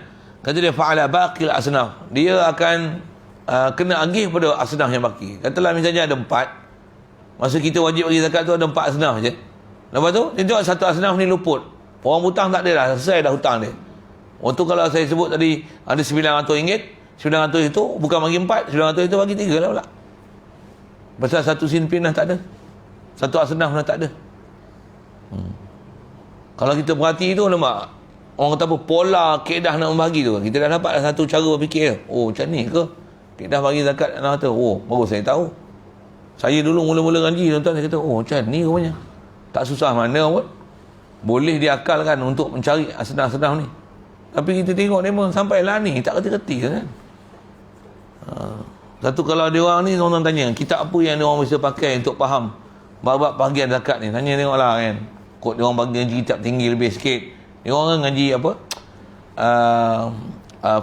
Kata dia fa'ala baqil asnaf. Dia akan kena agih pada asnaf yang baki. Katalah misalnya ada 4. Masa kita wajib bagi zakat tu ada 4 asnaf je. Lepas tu dia tengok satu asnaf ni luput. Orang hutang tak ada dah. Selesai dah hutang dia. Waktu kalau saya sebut tadi ada RM900, 900 itu bukan bagi 4, 900 itu bagi 3 lah pula. Pasal satu sinpin dah tak ada. Satu asnaf dah tak ada. Kalau kita perhati tu nampak, orang kata apa, pola kaedah nak membagi tu, kita dah dapat satu cara berfikir. Oh macam ni ke kaedah bagi zakat anak harta? Oh baru saya tahu. Saya dulu mula-mula ngaji tuan-tuan, saya kata oh macam ni rupanya. Tak susah mana pun boleh diakalkan untuk mencari asnaf-asnaf ni. Tapi kita tengok memang sampai lah ni tak kerti-kerti kan. Satu kalau dia orang ni, orang tanya kitab apa yang dia orang bisa pakai untuk faham bab bahagian zakat ni, tanya tengoklah kan. Kok dia orang bagi kitab tinggi lebih sikit. Dia orang ngaji apa?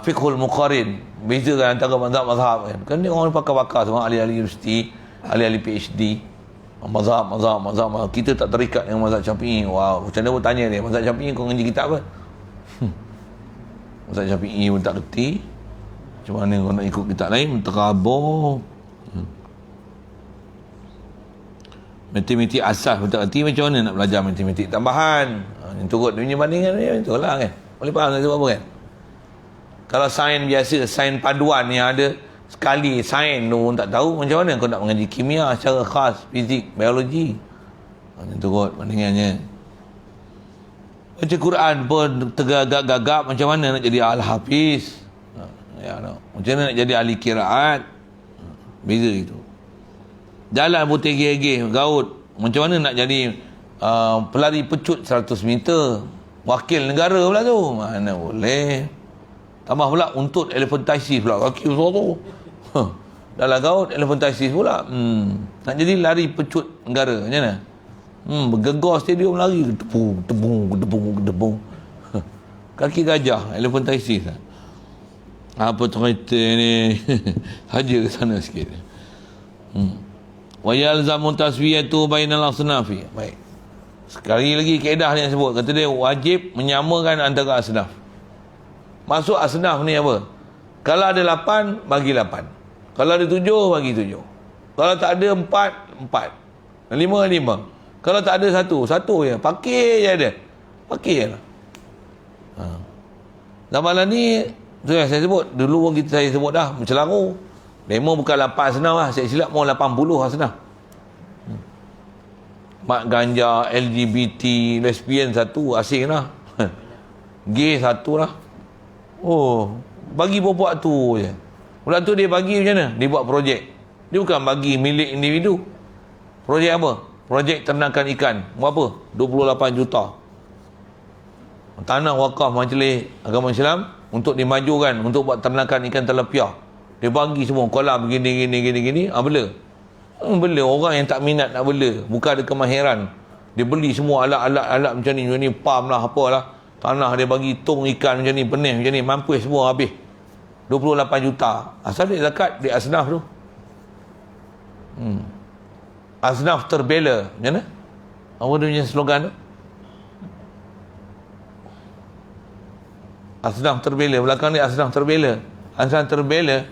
Fiqhul Muqarin. Bezakan antara mazhab-mazhab kan. Kan dia orang pakar-pakar semua, ahli-ahli universiti, ahli-ahli PhD. Mazhab. Kita tak terikat dengan mazhab Syafi'i. Wow, macam mana pun tanya dia, mazhab Syafi'i kau ngaji kitab apa? Mazhab Syafi'i pun tak reti. Macam mana kau nak ikut kitab lain? Terabur. Matematik asas pun tak reti, macam mana nak belajar matematik tambahan? Yang turut dia punya bandingan dia, itulah kan. Boleh faham saya sebab apa kan? Kalau sains biasa, sains paduan yang ada sekali sains tu pun tak tahu, macam mana kau nak mengaji kimia secara khas, fizik, biologi? Yang turut bandingannya. Baca Quran pun tergagap-gagap, macam mana nak jadi al-hafiz? Macam mana nak jadi ahli kiraat? Beza itu. Jalan pun tegih-tegih, gaut. Macam mana nak jadi pelari pecut 100 meter? Wakil negara pula tu. Mana boleh. Tambah pula untuk elephantiasis pula. Kaki besar tu. Dalam gaut, elephantiasis pula. Nak jadi lari pecut negara. Macam mana? Bergegar stadium lari. Tebung. Kaki gajah, elephantiasis. Apa cerita ni? Haja ke sana sikit. Wa yalzamu taswiyatu bainal asnafi. Baik. Sekali lagi kaedah yang sebut, kata dia wajib menyamakan antara asnaf. Masuk asnaf ni apa? Kalau ada 8, bagi 8. Kalau ada 7, bagi 7. Kalau tak ada 4, 4. 5, 5. Kalau tak ada 1 je. Pakir je ada. Pakir je lah. Zaman ni, tu yang saya sebut, dulu pun saya sebut dah, mencelaru. Memang bukan 8 asnaf lah, saya silap mau 80 asnaf. Mak ganja, LGBT, lesbian satu, asing lah. Gay satu lah. Oh, bagi buat tu je. Pula tu dia bagi macam mana? Dia buat projek. Dia bukan bagi milik individu. Projek apa? Projek ternakan ikan. Berapa? 28 juta. Tanah wakaf Majlis Agama Islam untuk dimajukan, untuk buat ternakan ikan tilapia. Dia bagi semua kolam gini. Bela. Bela orang yang tak minat nak bela, bukan ada kemahiran. Dia beli semua alat macam ni, pam lah, apalah. Tanah dia bagi tong ikan macam ni, benih macam ni, mampus semua habis. 28 juta. Asal dia zakat di asnaf tu. Asnaf terbela. Macam mana? Apa dia punya slogan tu? Asnaf terbela. Belakang ni asnaf terbela. asnaf terbela.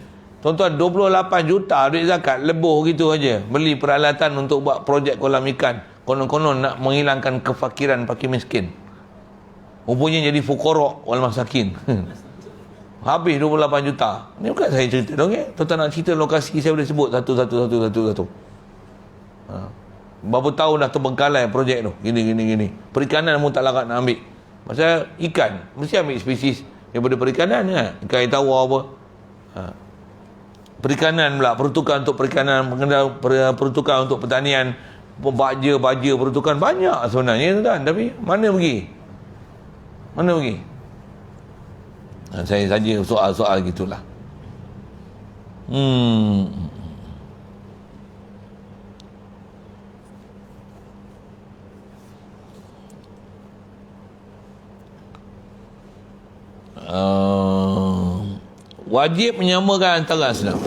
Tuan-tuan, 28 juta duit zakat lebuh gitu aja. Beli peralatan untuk buat projek kolam ikan. Konon-konon nak menghilangkan kefakiran fakir miskin. Rupanya jadi fuqara wal masakin. Habis 28 juta. Ni bukan saya cerita dong ya. Tuan-tuan nak cerita lokasi saya boleh sebut satu-satu. Berapa tahun dah terbengkalai projek tu. Gini. Perikanan pun tak larat nak ambil. Pasal ikan mesti ambil spesies daripada perikanan kan. Ikan air tawar apa. Perikanan pula, peruntukan untuk perikanan, peruntukan untuk pertanian, baja, peruntukan banyak sebenarnya tuan. Tapi mana pergi? Saya saja soal-soal gitulah. Wajib menyamakan antara asnaf.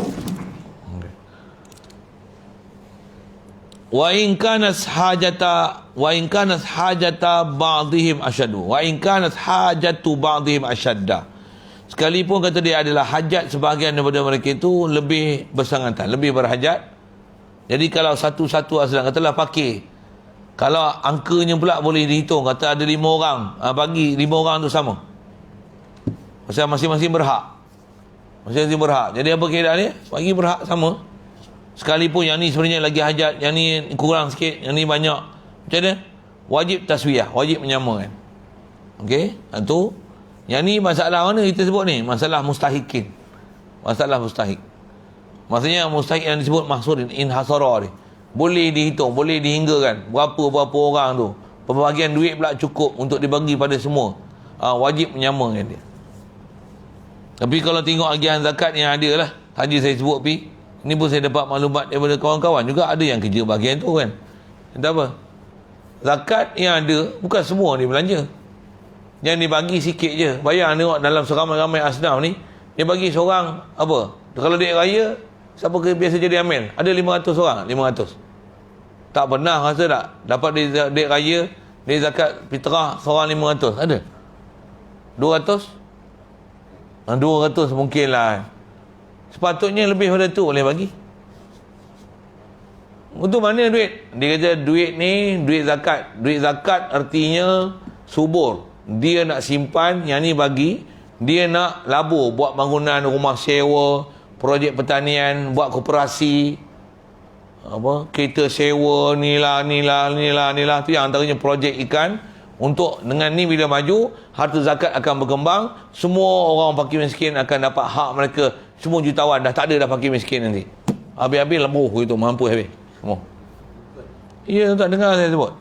Wa in kanat hajata ba'dihim asyaddu. Wa in kanat hajatu ba'dihim asyadda. Sekalipun kata dia adalah hajat sebahagian daripada mereka itu lebih bersangatan, lebih berhajat. Jadi kalau satu-satu asnaf, katalah fakir, kalau angkanya pula boleh dihitung, kata ada 5 orang, bagi 5 orang tu sama. Pasal masing-masing berhak. Jadi apa keadaan dia? Bagi berhak sama. Sekalipun yang ni sebenarnya lagi hajat, yang ni kurang sikit, yang ni banyak. Macam mana? Wajib taswiyah, wajib menyamakan. Okey? Itu. Yang ni masalah mana kita sebut ni? Masalah mustahikin. Masalah mustahik. Maksudnya mustahik yang disebut mahsurin, inhasara ni. Boleh dihitung, boleh dihinggakan. Berapa orang tu. Pembagian duit pula cukup untuk dibagi pada semua. Wajib menyamakan dia. Tapi kalau tengok agihan zakat yang ada lah, tadi saya sebut pi, ini pun saya dapat maklumat daripada kawan-kawan juga, ada yang kerja bahagian tu kan. Entah apa, zakat yang ada bukan semua dia belanja, yang dibagi sikit je. Bayang tengok dalam seramai-ramai asnaf ni, dia bagi seorang apa, kalau duit raya siapa biasa jadi amil, ada 500 orang, 500. Tak pernah rasa tak dapat duit raya, duit zakat fitrah seorang 500, ada 200 mungkin lah. Sepatutnya lebih pada tu boleh bagi. Untuk mana duit? Dia kata duit ni duit zakat. Duit zakat artinya subur. Dia nak simpan, yang ni bagi. Dia nak labur, buat bangunan rumah sewa, projek pertanian, buat koperasi, kereta sewa, ni lah. Tu yang antaranya projek ikan. Untuk dengan ni bila maju, harta zakat akan berkembang, semua orang fakir miskin akan dapat hak mereka. Semua jutawan dah tak ada dah fakir miskin nanti. Habis-habis lembuh gitu, mampu habis semua. Ya, tak dengar saya sebut.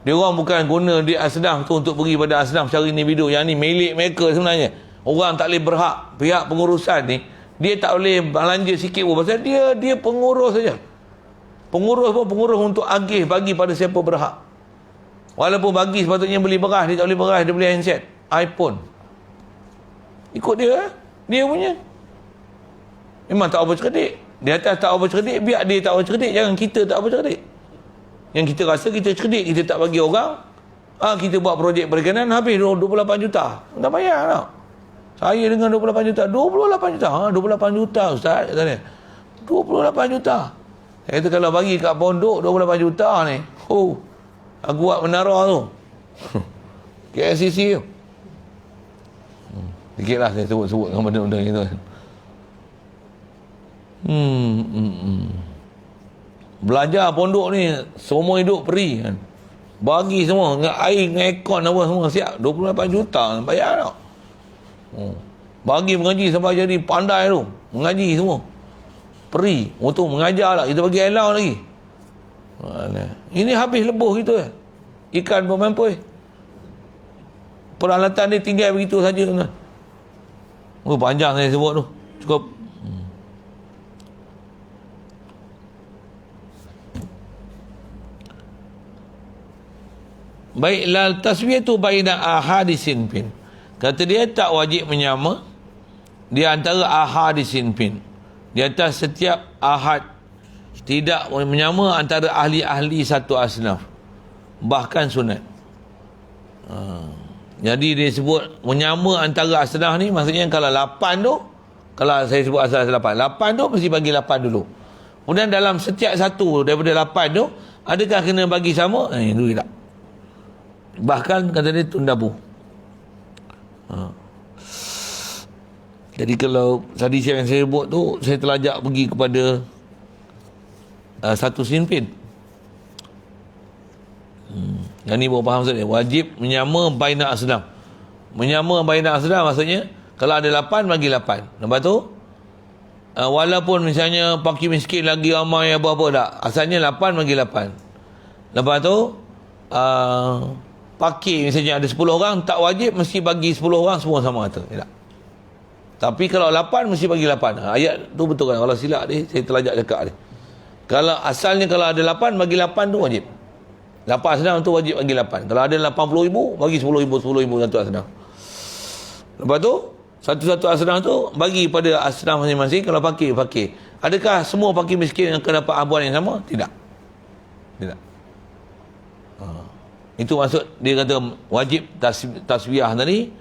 Dia orang bukan guna duit asnaf tu untuk pergi pada asnaf secara individu. Yang ni milik mereka sebenarnya. Orang tak boleh berhak. Pihak pengurusan ni, dia tak boleh belanja sikit pun pasal dia pengurus saja. Pengurus untuk agih bagi pada siapa berhak. Walaupun bagi sepatutnya beli beras, dia tak boleh beras, dia beli handset, iPhone. Ikut dia, dia punya. Memang tak apa cerdik. Di atas tak apa cerdik, biar dia tak apa cerdik, jangan kita tak apa cerdik. Yang kita rasa kita cerdik, kita tak bagi orang. Kita buat projek perikanan, habis 28 juta. Tak payah tak? Saya dengan 28 juta. 28 juta? 28 juta Ustaz. 28 juta. Saya kata kalau bagi kat pondok 28 juta ni, aku buat menara tu. KLCC tu. Sikit lah saya sebut dengan benda-benda itu. Belajar pondok ni semua hidup free kan. Bagi semua dengan air, dengan aircon apa semua siap. 28 juta bayar tak? Bagi mengaji sampai jadi pandai tu. Mengaji semua free. Untuk mengajar lah, kita bagi allowance lagi. Ini habis lebuh gitu ya. Ikan pun mampu. Peralatan dia tinggal begitu saja kan. Panjang saya sebut tu. Cukup. Baik, lal taswiyatu baina ahadisin pin. Kata dia tak wajib menyama di antara ahadisin pin. Di atas setiap ahad, tidak menyama antara ahli-ahli satu asnaf, bahkan sunat. Jadi dia sebut menyama antara asnaf ni, maksudnya kalau 8 tu Kalau saya sebut asal 8 tu mesti bagi 8 dulu. Kemudian dalam setiap satu daripada 8 tu, adakah kena bagi sama? Itu tidak. Bahkan kata dia tundabu. Jadi kalau tadi yang saya sebut tu, saya terlajak pergi kepada satu sinfin. Yang ni baru faham Ustaz. Wajib menyama baina asnaf. Menyama baina asnaf maksudnya kalau ada 8 bagi 8. Lepas tu walaupun misalnya fakir miskin lagi ramai apa-apa tak, asalnya 8 bagi 8. Lepas tu fakir misalnya ada 10 orang, tak wajib mesti bagi 10 orang semua sama kata. Tak. Tapi kalau 8 mesti bagi 8. Ayat tu betul kan? Kalau silap dia, saya terlajak cakap dia. Kalau asalnya kalau ada 8 bagi 8 tu wajib. 8 asnaf tu wajib bagi 8. Kalau ada 80,000 bagi 10,000 satu asnaf. Lepas tu satu-satu asnaf tu bagi pada asnaf masing-masing. Kalau fakir. Adakah semua fakir miskin yang akan dapat habuan yang sama? Tidak. Itu maksud dia kata wajib taswiyah tadi,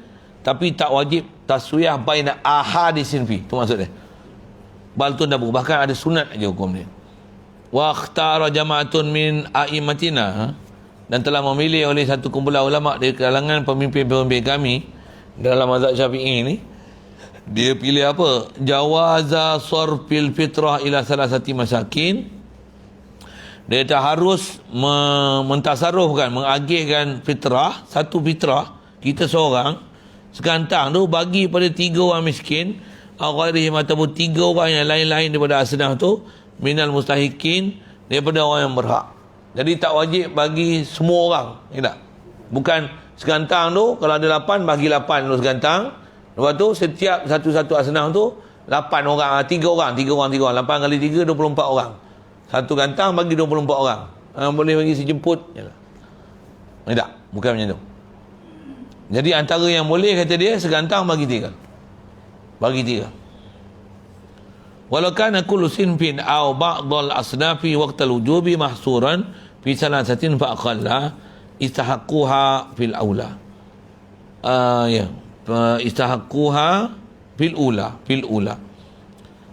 tapi tak wajib taswiyah baina ahadisin fi. Itu maksud dia. Bal tundabu, bahkan ada sunat aja hukum dia. Wa ikhtara jama'atun min a'immatina, dan telah memilih oleh satu kumpulan ulama dari kalangan pemimpin-pemimpin kami dalam mazhab Syafi'i ni, dia pilih apa? Jawaza sarfil fitrah ila salasati masakin. Dia tak harus mentasarrufkan, mengagihkan fitrah, satu fitrah kita seorang sekantang tu bagi pada 3 orang miskin, ghairihim ataupun 3 orang yang lain-lain daripada asnaf tu, minal mustahikin, daripada orang yang berhak. Jadi tak wajib bagi semua orang, tak? Bukan sekantang tu kalau ada 8 bagi 8 dulu sekantang. Lepas tu setiap satu-satu asnaf tu 8 orang, 3 orang, 8 kali 3 24 orang. Satu kantang bagi 24 orang. Boleh bagi sejemput. Tak, bukan macam tu. Jadi antara yang boleh kata dia segantang bagi 3. Walau kana kullu sinfin aw ba'dal asnafi waqtal wujubi mahsuran fi salasatin fa aqalla istahaqquha fil aula. Istahaqquha fil ula.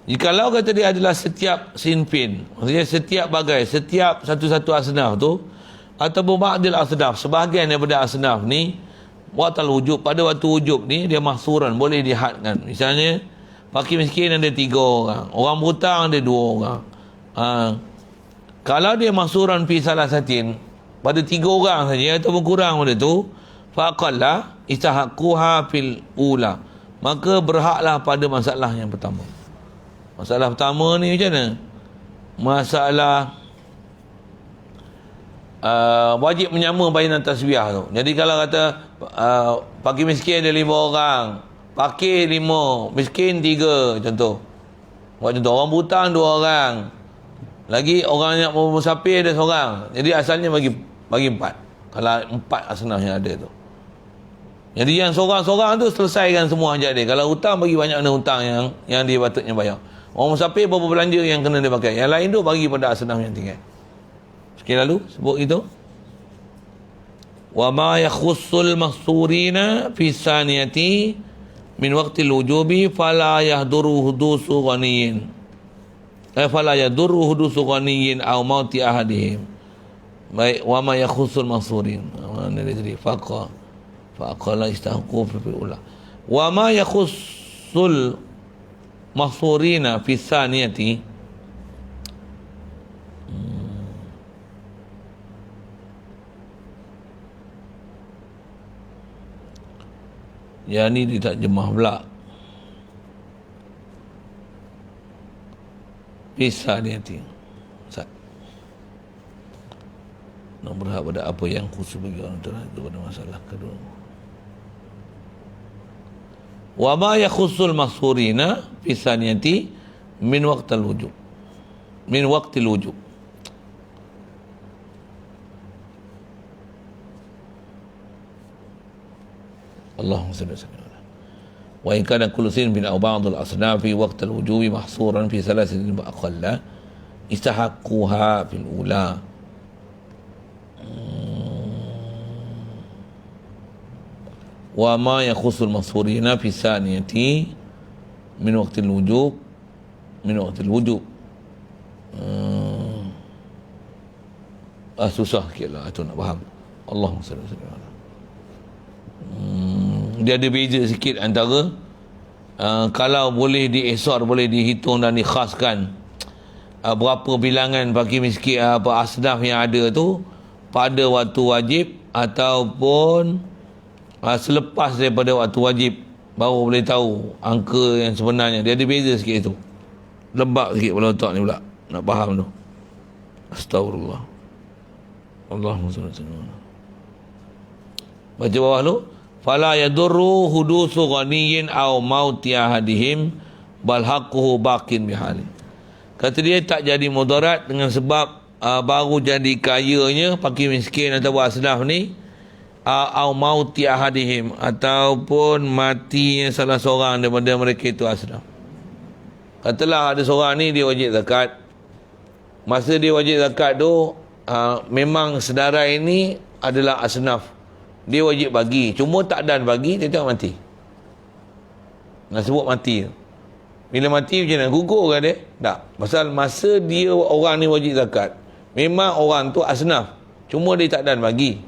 Jikalau kata dia adalah setiap sinfin, maksudnya setiap bagai, setiap satu-satu asnaf tu, ataupun ba'dil asnaf, sebahagian daripada asnaf ni, waqtal wujub, pada waktu wujub ni dia mahsuran, boleh dihadkan. Misalnya fakir miskin ada 3 orang, orang berhutang ada 2 orang. Kalau dia mahsuran fi salasatin, pada 3 orang saja ataupun kurang pada tu, faqalla istahaqquha fil ula, maka berhaklah pada masalah yang pertama. Masalah pertama ni macam mana? Masalah wajib menyama bainan tasbiyah tu. Jadi kalau kata fakir miskin ada 5 orang, fakir 5, miskin 3, contoh. Buat contoh, orang berhutang 2 orang. Lagi orang yang musafir ada 1 orang. Jadi asalnya bagi 4. Kalau 4 asnaf yang ada tu. Jadi yang seorang-seorang tu selesaikan semua hajat dia. Kalau hutang bagi banyak mana hutang yang dia patutnya bayar. Orang musafir berapa belanja yang kena dia pakai. Yang lain tu bagi pada asnaf yang tinggal. Sikit lalu sebut gitu. Wa ma yakhussul mahsurina fi saniyati min waqtil wujubi fala yahduru hudusu ghaniyin. Fala yadurru hudusu ghaniyin aw mauti ahadihim. Baik, wa ma yakhussul mahsurin. Mana dia tadi? Faqala istahqu fil ula. Wa ma yakhussul mahsurina fi saniyati, yang ni dia tak jemah pula. Fi saniyati, nak berhak pada apa yang khusus bagi orang itu pada masalah kedua. Wa ma yakhussul mahsurina fi saniyati min waqtil wujub. Allahumma salli ala sayyidina. Wa in kana kullu sinfin aw ba'd al-asnaf fi waqtil wujubi mahsuran fi thalathatin fa aqalla istahaqquha fil ula. Wa ma yakhussul mahsurina fi saniyati min waqtil wujub, min waqtil wujub. Susah sikit lah tu nak faham. Allahumma salli alaihi wasallam. Dia ada beza sikit antara kalau boleh diesor, boleh dihitung dan dikhaskan berapa bilangan fakir miskin, asnaf yang ada tu pada waktu wajib ataupun selepas daripada waktu wajib, baru boleh tahu angka yang sebenarnya. Dia ada beza sikit tu. Lembab sikit kepala otak ni pula nak faham tu. Astagfirullah. Allahumma salli alaihi wasallam. Baca bawah tu, fala yadurru hudusu ghaniyin aw mauti ahadihim bal haqquhu baqin bihali. Kata dia tak jadi mudarat dengan sebab baru jadi kayanya fakir miskin atau asnaf ni, aw mauti ahadihim ataupun matinya salah seorang daripada mereka itu asnaf. Katalah ada seorang ni dia wajib zakat. Masa dia wajib zakat tu memang sedarai ini adalah asnaf, dia wajib bagi, cuma tak dan bagi, dia tengok mati. Nak sebut mati. Bila mati macam mana? Gugur kan dia? Tak. Pasal masa dia orang ni wajib zakat, memang orang tu asnaf, cuma dia tak dan bagi.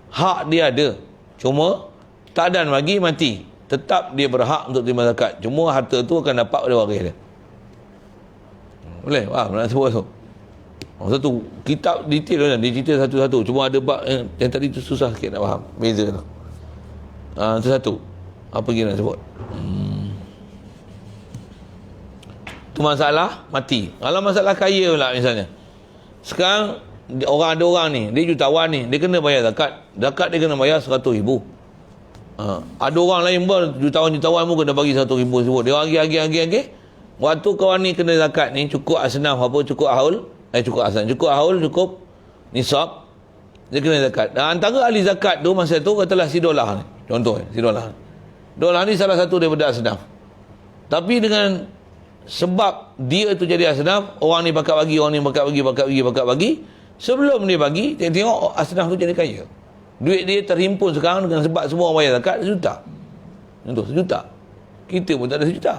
Hak dia ada, cuma tak dan bagi, mati. Tetap dia berhak untuk terima zakat, cuma harta tu akan dapat oleh waris dia. Boleh? Faham nak sebut tu? Satu kitab detail kan, dia cerita satu-satu, cuma ada bab yang tadi tu susah sikit nak faham beza tu. Itu satu. Apa lagi nak sebut? Tu masalah mati. Kalau masalah kaya pula misalnya, sekarang ada orang ni, dia jutawan ni, dia kena bayar zakat. Zakat dia kena bayar 100,000. Ada orang lain pun jutawan pun kena bagi 100,000 sebut. Dia agih. Waktu kawan ni kena zakat ni, cukup asnaf apa, cukup haul, cukup haul, cukup nisab, dia kena zakat. Dan antara ahli zakat tu masa tu katalah si Dolah ni, contoh si Dolah ni salah satu daripada asnaf. Tapi dengan sebab dia tu jadi asnaf, orang ni bakat bagi, orang ni bakat bagi, sebelum dia bagi, tengok asnaf tu jadi kaya. Duit dia terhimpun sekarang dengan sebab semua orang bayar zakat 1 juta. Contoh 1 juta. Kita pun tak ada 1 juta.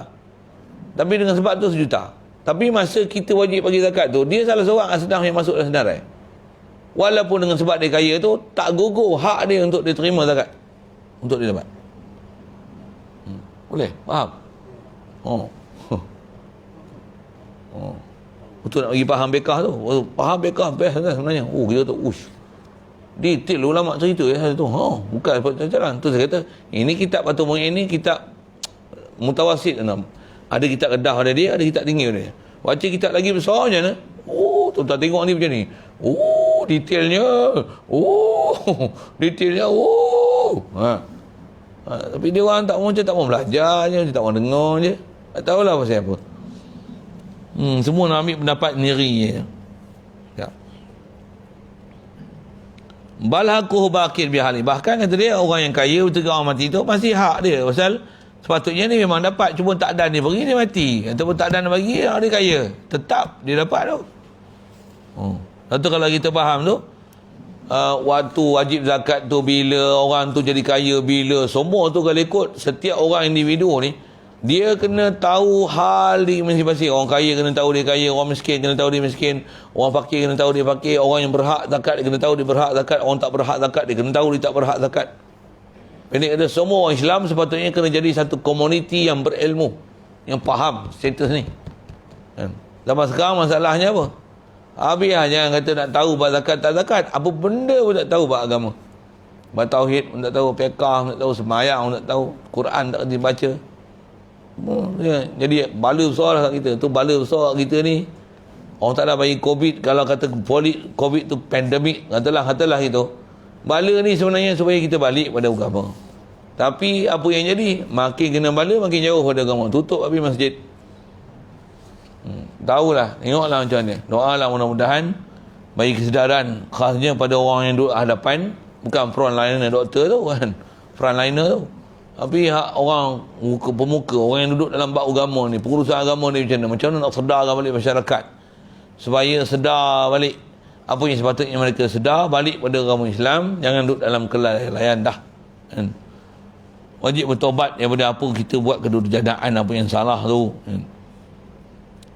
Tapi dengan sebab tu 1 juta. Tapi masa kita wajib bagi zakat tu, dia salah seorang asnaf yang masuk dalam senarai. Walaupun dengan sebab dia kaya tu, tak gugur hak dia untuk dia terima zakat, untuk dia dapat. Boleh? Faham? Betul nak bagi faham bekah tu. Faham bekah best kan sebenarnya. Kita tu detail ulama cerita tu. Bukan jalan tu saya kata. Ini kitab Batu Muin ni kitab mutawasit. Ada kitab Kedah ada dia, ada kitab tinggi ada dia. Baca kitab lagi besar macam mana? Tuan-tuan tengok ni macam ni. Detailnya. Detailnya. Tapi dia orang tak mau belajar je, dia tak mau dengar je. Tak tahulah pasal apa. Semua nak ambil pendapat sendiri je. Ya. Bal haquhu baqin bihali. Bahkan kata dia orang yang kaya betul orang mati tu pasti hak dia. Pasal sepatutnya ni memang dapat, cuma tak dan dia bagi, dia mati. Ataupun tak dan dia bagi, dia kaya. Tetap dia dapat tu. Lepas kalau kita faham tu, waktu wajib zakat tu bila orang tu jadi kaya, bila semua tu kalau ikut setiap orang individu ni, dia kena tahu hal di masing-masing. Orang kaya kena tahu dia kaya, orang miskin kena tahu dia miskin, orang fakir kena tahu dia fakir, orang yang berhak zakat dia kena tahu dia berhak zakat, orang tak berhak zakat dia kena tahu dia tak berhak zakat. Ini kata semua orang Islam sepatutnya kena jadi satu komuniti yang berilmu, yang faham status ni. Zaman sekarang masalahnya apa? Habis jangan kata nak tahu bab zakat tak zakat, apa benda pun tak tahu bab agama. Bab tauhid pun tak tahu, fiqh pun tak tahu, sembahyang pun tak tahu, Quran tak kerti baca. Jadi bala besar lah kat kita. Tu bala besar kat kita ni. Orang tak ada bagi COVID, kalau kata COVID tu pandemik, katalah itu. Bala ni sebenarnya supaya kita balik pada agama. Tapi apa yang jadi? Makin kena bala, makin jauh pada agama. Tutup habis masjid. Tahulah, tengoklah macam mana. Doalah mudah-mudahan bagi kesedaran khasnya pada orang yang duduk hadapan, bukan frontliner doktor tu kan, frontliner tu. Tapi orang pemuka, orang yang duduk dalam bab agama ni, pengurusan agama ni macam mana nak sedarkan balik masyarakat supaya sedar balik apa yang sepatutnya mereka sedar balik pada agama Islam. Jangan duduk dalam kelainan dah kan. wajib bertobat daripada apa kita buat kedurjanaan, apa yang salah tu.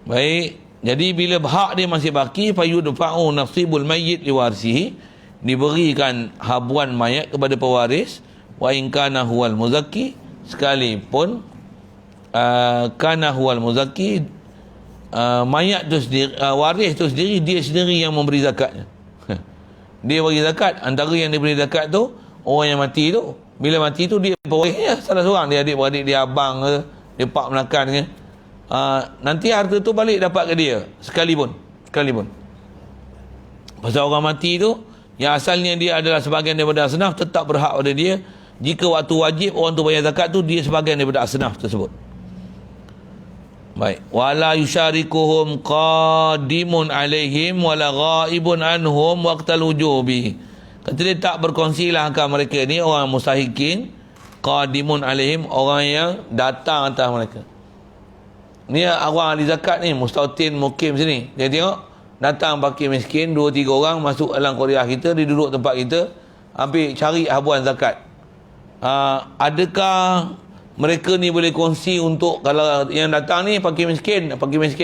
Baik, jadi bila hak dia masih baki, fayudfa'u nasibul mayyit liwarisihi, diberikan habuan mayat kepada pewaris, wa in kana huwal muzakki, sekalipun kana huwal muzakki, mayat tu sendiri, waris tu sendiri, dia sendiri yang memberi zakatnya. Dia bagi zakat. Antara yang dia beri zakat tu orang yang mati tu. Bila mati tu dia pewarisnya salah seorang, dia adik-beradik, dia abang ke, dia pak menakan ke, nanti harta tu balik dapat ke dia sekalipun. Pasal orang mati tu yang asalnya dia adalah sebahagian daripada asnaf, tetap berhak pada dia. Jika waktu wajib orang tu bayar zakat tu, dia sebahagian daripada asnaf tersebut. Baik, wala yusyarikuhum qadimun alaihim wala ghaibun anhum waqtal wujubi. Kata dia tak berkongsilah akan mereka ni orang mustahikin, qadimun alaihim, orang yang datang atas mereka. Ni orang ahli zakat ni, mustautin mukim sini. Dia tengok datang fakir miskin 2-3 orang masuk dalam qaryah kita, dia duduk tempat kita, ambil cari habuan zakat. Adakah mereka ni boleh kongsi untuk, kalau yang datang ni fakir miskin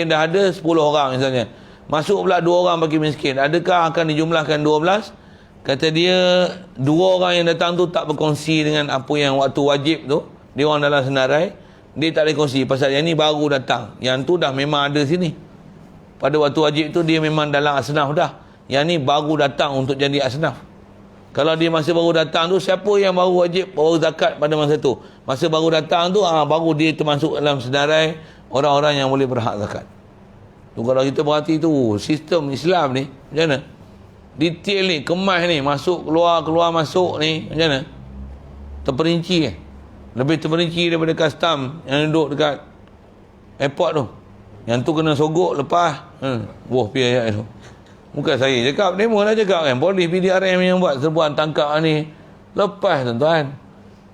dah ada 10 orang misalnya, masuk pula 2 orang fakir miskin, adakah akan dijumlahkan 12? Kata dia 2 orang yang datang tu tak berkongsi dengan apa yang waktu wajib tu, dia orang dalam senarai, dia tak boleh kongsi pasal yang ni baru datang, yang tu dah memang ada sini pada waktu wajib tu, dia memang dalam asnaf dah, yang ni baru datang untuk jadi asnaf. Kalau dia masa baru datang tu, siapa yang baru wajib baru zakat pada masa tu, masa baru datang tu, baru dia termasuk dalam senarai orang-orang yang boleh berhak zakat tu. Kalau kita perhati tu sistem Islam ni macam mana detail ni, kemas ni, masuk keluar masuk ni macam mana, terperinci lebih terperinci daripada custom yang duduk dekat airport tu, yang tu kena sogok lepas wah pi ayat tu. Bukan saya cakap, demo lah cakap kan, polis PDRM yang buat serbuan tangkap ni lepas tuan-tuan.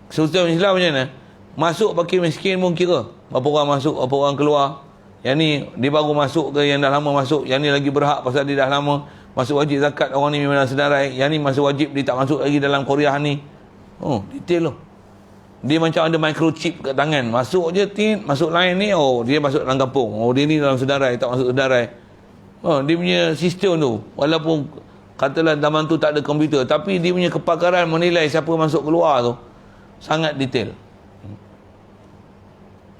Sistem Islam macam mana, masuk fakir miskin pun kira berapa orang masuk, berapa orang keluar. Yang ni dia baru masuk ke yang dah lama masuk, yang ni lagi berhak pasal dia dah lama masuk wajib zakat, orang ni memang senarai, yang ni masuk wajib dia tak masuk lagi dalam qaryah ni. Detail tu. Dia macam ada microchip kat tangan, masuk je masuk line ni, dia masuk dalam kampung, dia ni dalam senarai, tak masuk senarai. Dia punya sistem tu, walaupun katalah zaman tu tak ada komputer, tapi dia punya kepakaran menilai siapa masuk keluar tu sangat detail.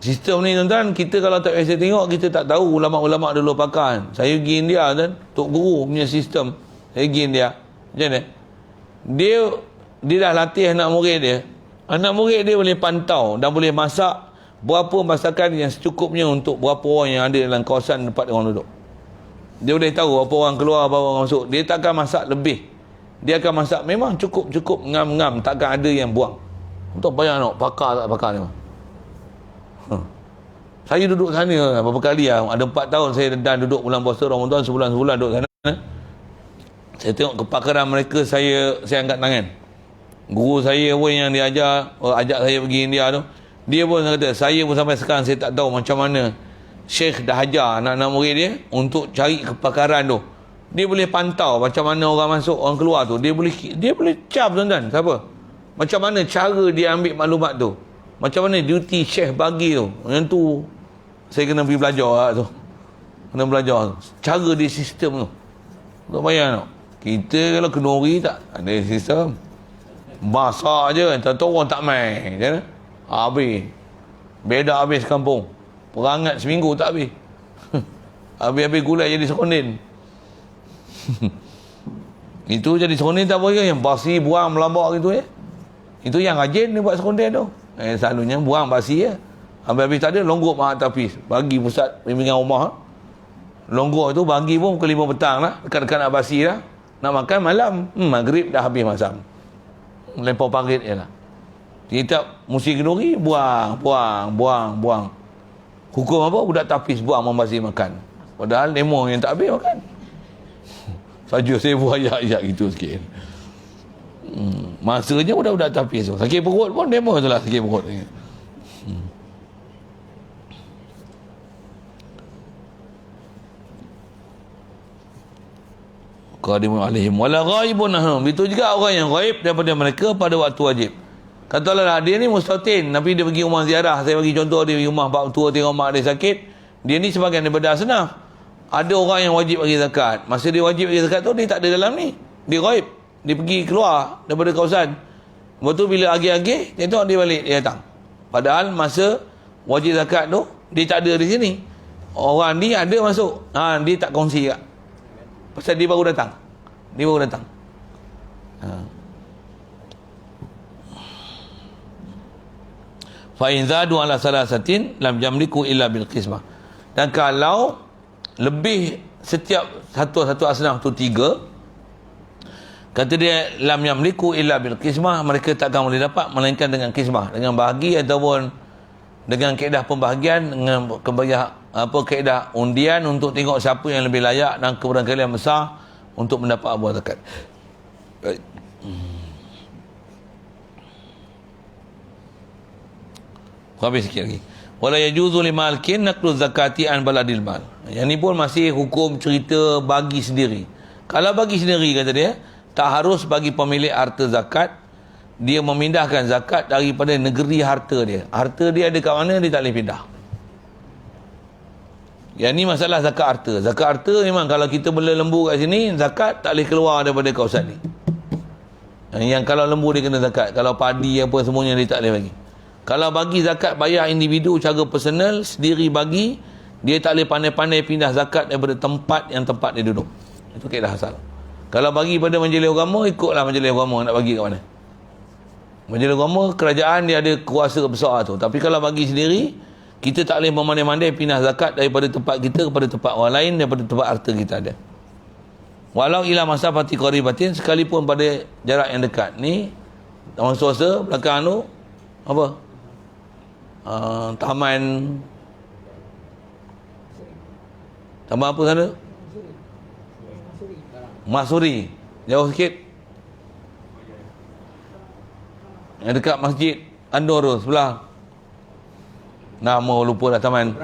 Sistem ni tuan-tuan, kita kalau tak biasa tengok, kita tak tahu ulama-ulama dulu pakar. Saya pergi India kan, Tok Guru punya sistem, saya pergi India. Macam mana? Dia dah latih anak murid dia. Anak murid dia boleh pantau dan boleh masak berapa masakan yang secukupnya untuk berapa orang yang ada dalam kawasan tempat orang duduk. Dia boleh tahu berapa orang keluar, berapa orang masuk. Dia takkan masak lebih. Dia akan masak memang cukup ngam-ngam, takkan ada yang buang. Untuk bayang nak pakar tak pakar ni. Saya duduk sana berapa kali ada 4 tahun saya dah duduk bulan puasa Ramadan, sebulan duduk sana. Saya tengok kepakaran mereka, saya angkat tangan. Guru saya pun yang dia ajak saya pergi India tu, dia pun kata, saya pun sampai sekarang saya tak tahu macam mana Syekh dah ajar anak-anak murid dia untuk cari kepakaran tu. Dia boleh pantau macam mana orang masuk, orang keluar tu. Dia boleh cap tuan-tuan, siapa? Macam mana cara dia ambil maklumat tu, macam mana duty Syekh bagi tu. Yang tu saya kena pergi belajar lah tu. Kena belajar tu, cara dia sistem tu. Tak payah tak? Kita kalau kenduri tak ada sistem, masak je, tentu orang tak main je. Habis bedak habis kampung, perangat seminggu tak habis. Habis gulai jadi sekonin. Itu jadi sekonin tak boleh, yang basi buang melambak gitu itu yang rajin dia buat sekonin tu. Selalunya buang basi je. Habis tak ada, longgok mak tapis, bagi pusat bimbingan rumah. Longgok tu bagi pun pukul 5 petang lah, dekat-dekat nak basi lah. Nak makan malam, maghrib dah habis masak. Lempar parit je lah. Kita musim kenduri, buang. Hukum apa? Budak tapis buang membasi makan. Padahal demo yang tak habis makan. Saja saya buat ayat-ayat gitu sikit. Masanya budak-budak tapis tu. Sakit perut pun demo tu lah, sakit perut. Qadimun alaihim wala ghaibun anhum. Itu juga orang yang ghaib daripada mereka pada waktu wajib. Katalah dia ni mustatin, tapi dia pergi rumah ziarah. Saya bagi contoh, dia pergi rumah bab tua, tengok mak dia sakit. Dia ni sebagian daripada asnaf. Ada orang yang wajib bagi zakat. Masa dia wajib bagi zakat tu, dia tak ada dalam ni. Dia ghaib. Dia pergi keluar daripada kawasan. Lepas tu bila agih-agih, tengok dia balik, dia datang. Padahal masa wajib zakat tu, dia tak ada di sini. Orang ni ada masuk. Dia tak kongsi kat. Pasal dia baru datang. Dia baru datang. Fa in zadu ala salasatin lam yamliku illa bil qismah. Dan kalau lebih setiap satu asnaf tu 3, kata dia lam yamliku illa bil qismah, mereka takkan boleh dapat melainkan dengan qismah, dengan bahagi ataupun dengan kaedah pembahagian, dengan kaedah undian untuk tengok siapa yang lebih layak dan kebarangkalian besar untuk mendapat buah zakat. Baik. Habis sikit lagi. Wala yajuzu limalkin naqlu zakati an baladil mal. Yang ni pun masih hukum cerita bagi sendiri. Kalau bagi sendiri, kata dia, tak harus bagi pemilik harta zakat dia memindahkan zakat daripada negeri harta dia. Harta dia ada kat mana, dia tak boleh pindah. Yang ni masalah zakat harta. Zakat harta memang kalau kita bela lembu kat sini, zakat tak boleh keluar daripada kawasan ni. Yang kalau lembu dia kena zakat, kalau padi apa semuanya dia tak boleh bagi. Kalau bagi zakat bayar individu cara personal sendiri bagi, dia tak boleh pandai-pandai pindah zakat daripada tempat yang tempat dia duduk. Itu kaedah asal. Kalau bagi pada majlis agama, ikutlah majlis agama nak bagi kat mana. Majlis agama, kerajaan dia ada kuasa besar tu. Tapi kalau bagi sendiri, kita tak boleh memandai-mandai pindah zakat daripada tempat kita kepada tempat orang lain, daripada tempat harta kita ada. Walau ila masafati qaribatin, sekalipun pada jarak yang dekat. Ni orang swasta belakang tu apa? Taman apa sana? Masuri. Jauh sikit. Yang dekat Masjid An-Nur sebelah. Nama lupa dah taman.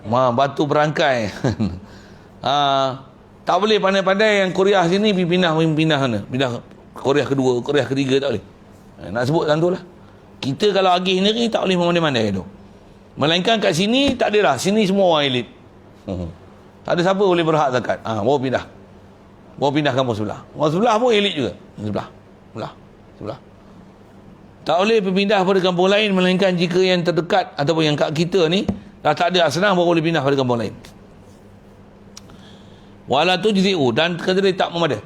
Batu Berangkai. Tak boleh pandai-pandai yang Korea sini pindah sana. Pindah Korea kedua, Korea ketiga tak boleh. Nak sebut tentu lah. Kita kalau agih sendiri tak boleh memandai-mandai tu. Melainkan kat sini tak ada lah. Sini semua orang elit. Tak ada siapa boleh berhak zakat. Bawa pindah. Bawa pindah kampung sebelah. Orang sebelah pun elit juga. Sebelah. Tak boleh berpindah pada kampung lain melainkan jika yang terdekat ataupun yang kat kita ni dah tak ada asnaf, baru boleh pindah pada kampung lain. Wala tujzi'u, dan kata dia tak memada.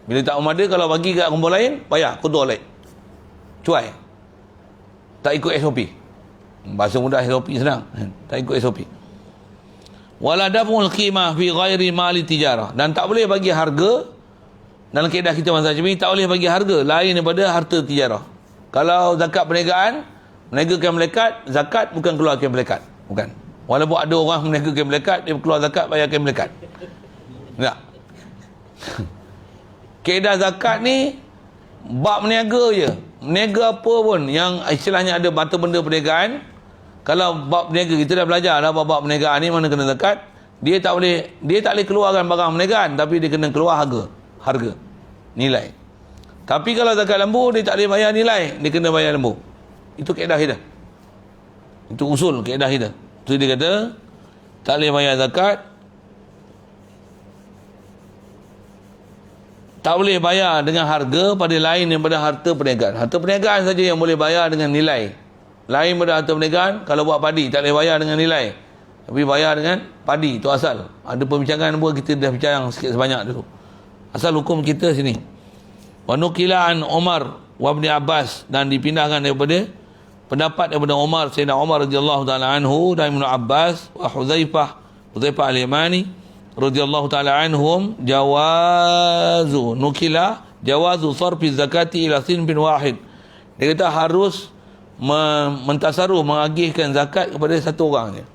Bila tak memada, kalau bagi kat kampung lain, bayar kotor lain. Cuai. Tak ikut SOP. Bahasa mudah SOP senang. Tak ikut SOP. Wala daf'ul qimah fi ghairi mali tijarah, dan tak boleh bagi harga dalam kaedah kita masa ni, tak boleh bagi harga lain daripada harta tijarah. Kalau zakat perniagaan, meniagakan melekat, zakat bukan keluarkan melekat. Bukan. Walaupun ada orang meniagakan melekat, dia keluar zakat, bayarkan melekat. Tak. Kaedah zakat ni bab meniaga je. Meniaga apa pun yang istilahnya ada bata benda perniagaan, kalau bab meniaga kita dah belajar dah bab perniagaan ni mana kena zakat, dia tak boleh keluarkan barang perniagaan, tapi dia kena keluar harga nilai. Tapi kalau zakat lembu, dia tak boleh bayar nilai, dia kena bayar lembu. Itu kaedah kita. Itu usul kaedah kita. Itu dia kata tak boleh bayar zakat, tak boleh bayar dengan harga pada lain daripada harta perniagaan. Harta perniagaan saja yang boleh bayar dengan nilai. Lain pada harta perniagaan, kalau buat padi tak boleh bayar dengan nilai, tapi bayar dengan padi. Itu asal. Ada perbincangan pun kita dah bincang sikit sebanyak dulu. Asal hukum kita sini. Wa nukila an Umar wa Ibn Abbas, dan dipindahkan daripada pendapat daripada Umar, Sayyidina Umar radhiyallahu taala anhu, dan Ibn Abbas wa Hudzaifah al-Yamani radhiyallahu taala anhum, jawazu sarfi zakati ila sinfin wahid. Dia kata harus mentasarruf, mengagihkan zakat kepada satu orang je.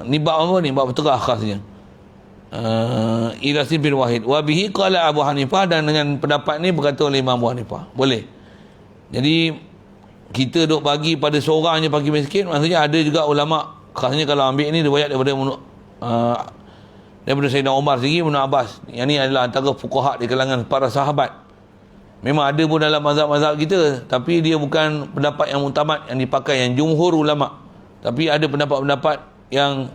Ni bab apa ni? Bab terah khasnya. Ila sinfin wahid. Wa bihi qala Abu Hanifah, dan dengan pendapat ni berkata oleh Imam Abu Hanifah. Boleh. Jadi kita duk bagi pada seorang je fakir miskin, maksudnya ada juga ulama khasnya kalau ambil ni riwayat daripada Sayyidina Umar sendiri, Ibn Abbas. Yang ni adalah antara fuqaha di kalangan para sahabat. Memang ada pun dalam mazhab-mazhab kita, tapi dia bukan pendapat yang muktamad yang dipakai, yang jumhur ulama. Tapi ada pendapat-pendapat yang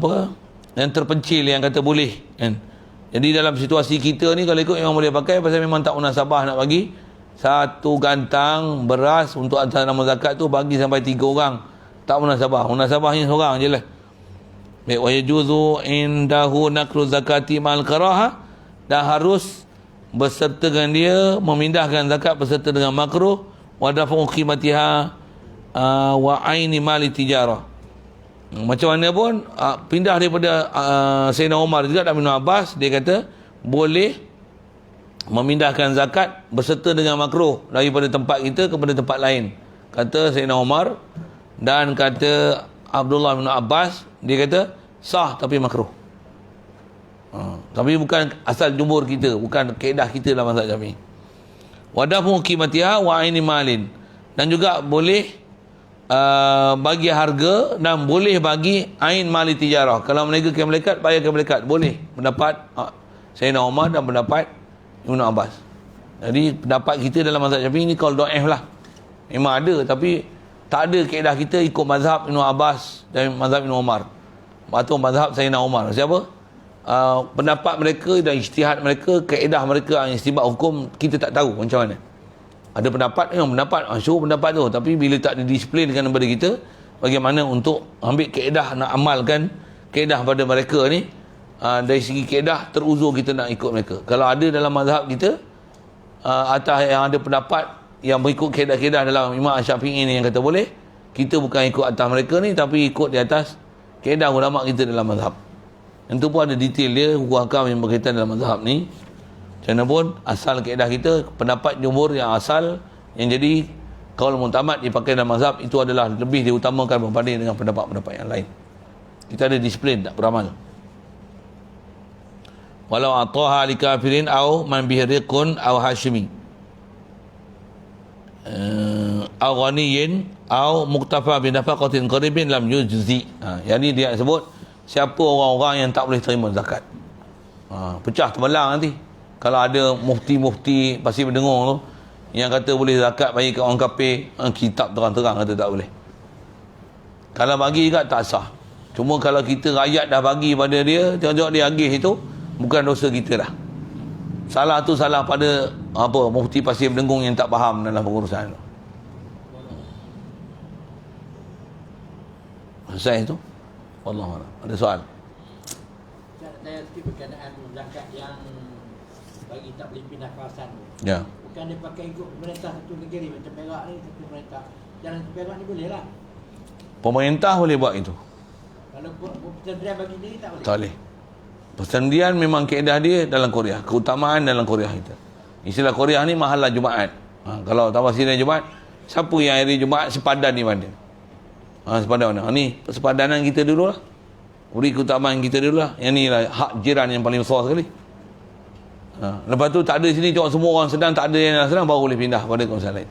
apa? Yang terpencil yang kata boleh, kan? Jadi dalam situasi kita ni kalau ikut memang boleh pakai, pasal memang tak munasabah nak bagi satu gantang beras untuk atas nama zakat tu bagi sampai 3 orang. Tak munasabah. Munasabahnya seorang je lah. Baik, wa yajuzu indahu naklu zakati mal karaha, dah harus berserta dengan dia memindahkan zakat berserta dengan makruh, wa dafu qimatiha wa aini mali tijarah. Macam mana pun pindah daripada Sayyidina Umar juga dan Ibn Abbas, dia kata boleh memindahkan zakat berserta dengan makruh daripada tempat kita kepada tempat lain, kata Sayyidina Umar. Dan kata Abdullah bin Abbas, dia kata sah tapi makruh. Tapi bukan asal jumhur kita, bukan kaedah kita dalam mazhab Syafi'i. Wadafu qimatiha wa aini malin, dan juga boleh bagi harga dan boleh bagi ain mali tijarah. Kalau meniagakan melekat, bayar ke melekat, boleh. Pendapat Sayyidina Umar dan pendapat Ibn Abbas. Jadi pendapat kita dalam mazhab Syafi'i ni qaul dhaif lah. Memang ada, tapi tak ada kaedah kita ikut mazhab Ibn Abbas dan mazhab Ibn Umar atau mazhab Sayyidina Umar. Siapa? Pendapat mereka dan ijtihad mereka, kaedah mereka yang istibat hukum, kita tak tahu macam mana. Ada pendapat yang pendapat, syuruh pendapat tu, tapi bila tak didisiplinkan kepada kita bagaimana untuk ambil kaedah, nak amalkan kaedah pada mereka ni, dari segi kaedah teruzur kita nak ikut mereka. Kalau ada dalam mazhab kita atas yang ada pendapat yang mengikut kaedah-kaedah dalam Imam Syafi'i ni yang kata boleh, kita bukan ikut atas mereka ni, tapi ikut di atas kaedah ulama kita dalam mazhab. Yang tu pun ada detail dia, hukum hakam yang berkaitan dalam mazhab ni. Macam mana pun, asal kaedah kita, pendapat jumhur yang asal, yang jadi qaul muktamad dipakai dalam mazhab, itu adalah lebih diutamakan berbanding dengan pendapat-pendapat yang lain. Kita ada disiplin tak beramal. Walau ataha li kafirin au man bihi riqun au hashimi au ghaniyin au muktafa bi nafaqatin qaribin lam yujzi. Yang ni dia sebut siapa orang-orang yang tak boleh terima zakat. Pecah terbelang nanti. Kalau ada mufti-mufti Pasir Mendengung tu yang kata boleh zakat bagi kat orang kafir, kitab terang-terang kata tak boleh. Kalau bagi juga tak sah. Cuma kalau kita rakyat dah bagi pada dia, tengok dia agih itu, bukan dosa kita dah. Salah tu salah pada apa mufti Pasir Mendengung yang tak faham dalam pengurusan tu. Selesai tu. Wallahualam. Ada soal? Saya setuju berkenaan zakat yang bagi tak boleh pindah kawasan tu. Ya. Bukan dia pakai ikut pemerintah satu negeri macam Perak ni, satu pemerintah. Jalan Perak ni boleh lah. Pemerintah boleh buat itu. Kalau persendirian bagi diri tak boleh. Tak boleh. Persendirian memang kaedah dia dalam Korea. Keutamaan dalam Korea kita. Istilah Korea ni mahallah Jumaat. Kalau tafsirnya Jumaat, siapa yang hari Jumaat sepadan di mana? Sepadan mana? Ni sepadanan kita dulu lah. Beri keutamaan kita dulu lah. Yang ni lah hak jiran yang paling besar sekali. Lepas tu tak ada sini, tengok semua orang sedang, tak ada yang sedang, baru boleh pindah pada kawasan lain.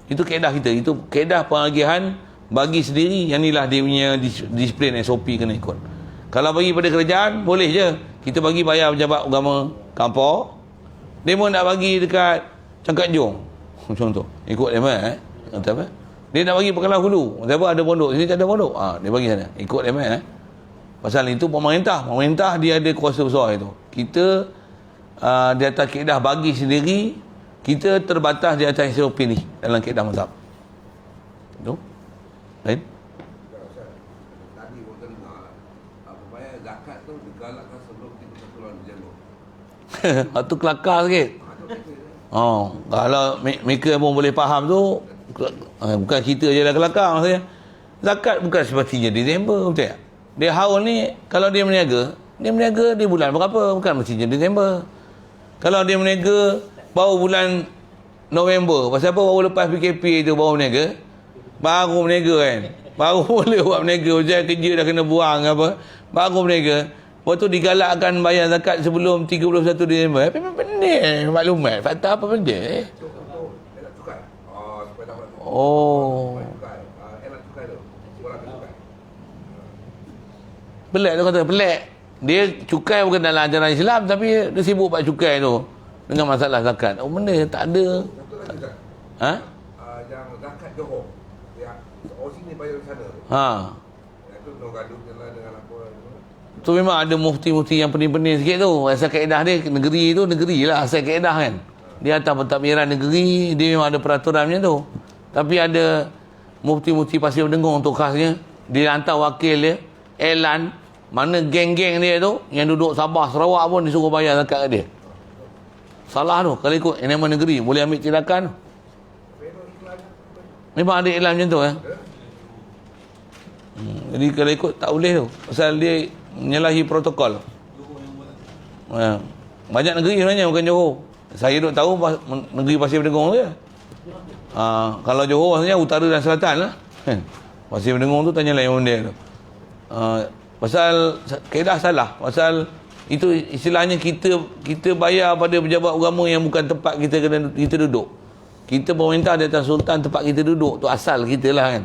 Itu kaedah kita. Itu kaedah pengagihan bagi sendiri. Yang ni lah dia punya disiplin SOP kena ikut. Kalau bagi pada kerajaan, boleh je. Kita bagi bayar pejabat agama kampung. Dia pun nak bagi dekat Cangkat Jong. Contoh. Ikut dia kata apa? Dia nak bagi Pekalang Hulu. Kata apa? Ada pondok. Sini tak ada pondok. Dia bagi sana. Ikut dia Pasal itu pemerintah. Pemerintah dia ada kuasa besar itu. Kita di atas kaedah bagi sendiri, kita terbatas di atas SOP ni dalam kaedah mazhab. Tu. Lain? Tadi kita dengar supaya zakat tu digalakkan sebelum 31 Disember. Itu kelakar sikit. Kalau mereka pun boleh faham tu, bukan kita je lah kelakar maksudnya. Zakat bukan semestinya Disember, betul tak? Dia haul ni, kalau dia meniaga di bulan berapa, bukan mestinya Disember. Kalau dia meniaga baru bulan November, pasal apa baru lepas PKP tu baru meniaga kan, baru boleh buat meniaga, macam kerja dah kena buang apa, baru meniaga. Lepas tu digalakkan bayar zakat sebelum 31 Disember. Memang benar maklumat, fakta apa benda Pelik tu kata, pelik. Dia cukai bukan dalam ajaran Islam, tapi dia sibuk buat cukai tu. dengan masalah zakat. Oh, benda tak ada. Satu lagi tak? Ha? Yang zakat Johor. Yang orang sini bayar di sana. Ha. Yang tu no gaduh je lah dengan apa. Tu memang ada mufti-mufti yang pening-pening sikit tu. Asal kaedah dia, negeri tu negeri lah asal kaedah kan. Dia atas pentadbiran negeri, dia memang ada peraturan macam tu. Tapi ada mufti-mufti Pasir Mendengung tu khasnya, dia hantar wakil dia, elan, mana geng-geng dia tu, yang duduk Sabah, Sarawak pun disuruh bayar zakat kat dia. Salah tu, kalau ikut nama negeri, boleh ambil tindakan. Memang ada iklan macam tu Jadi kalau ikut tak boleh tu. Pasal dia menyalahi protokol. Banyak negeri sebenarnya, bukan Johor. Saya duk tahu negeri Pasir Mendengung tu je. Kalau Johor maksudnya utara dan selatan lah. Pasir Mendengung tu tanya lain benda tu. Pasal kaedah salah. Pasal itu istilahnya kita bayar pada pejabat agama yang bukan tempat kita duduk. Kita pemerintah di atas sultan, tempat kita duduk tu asal kita lah kan.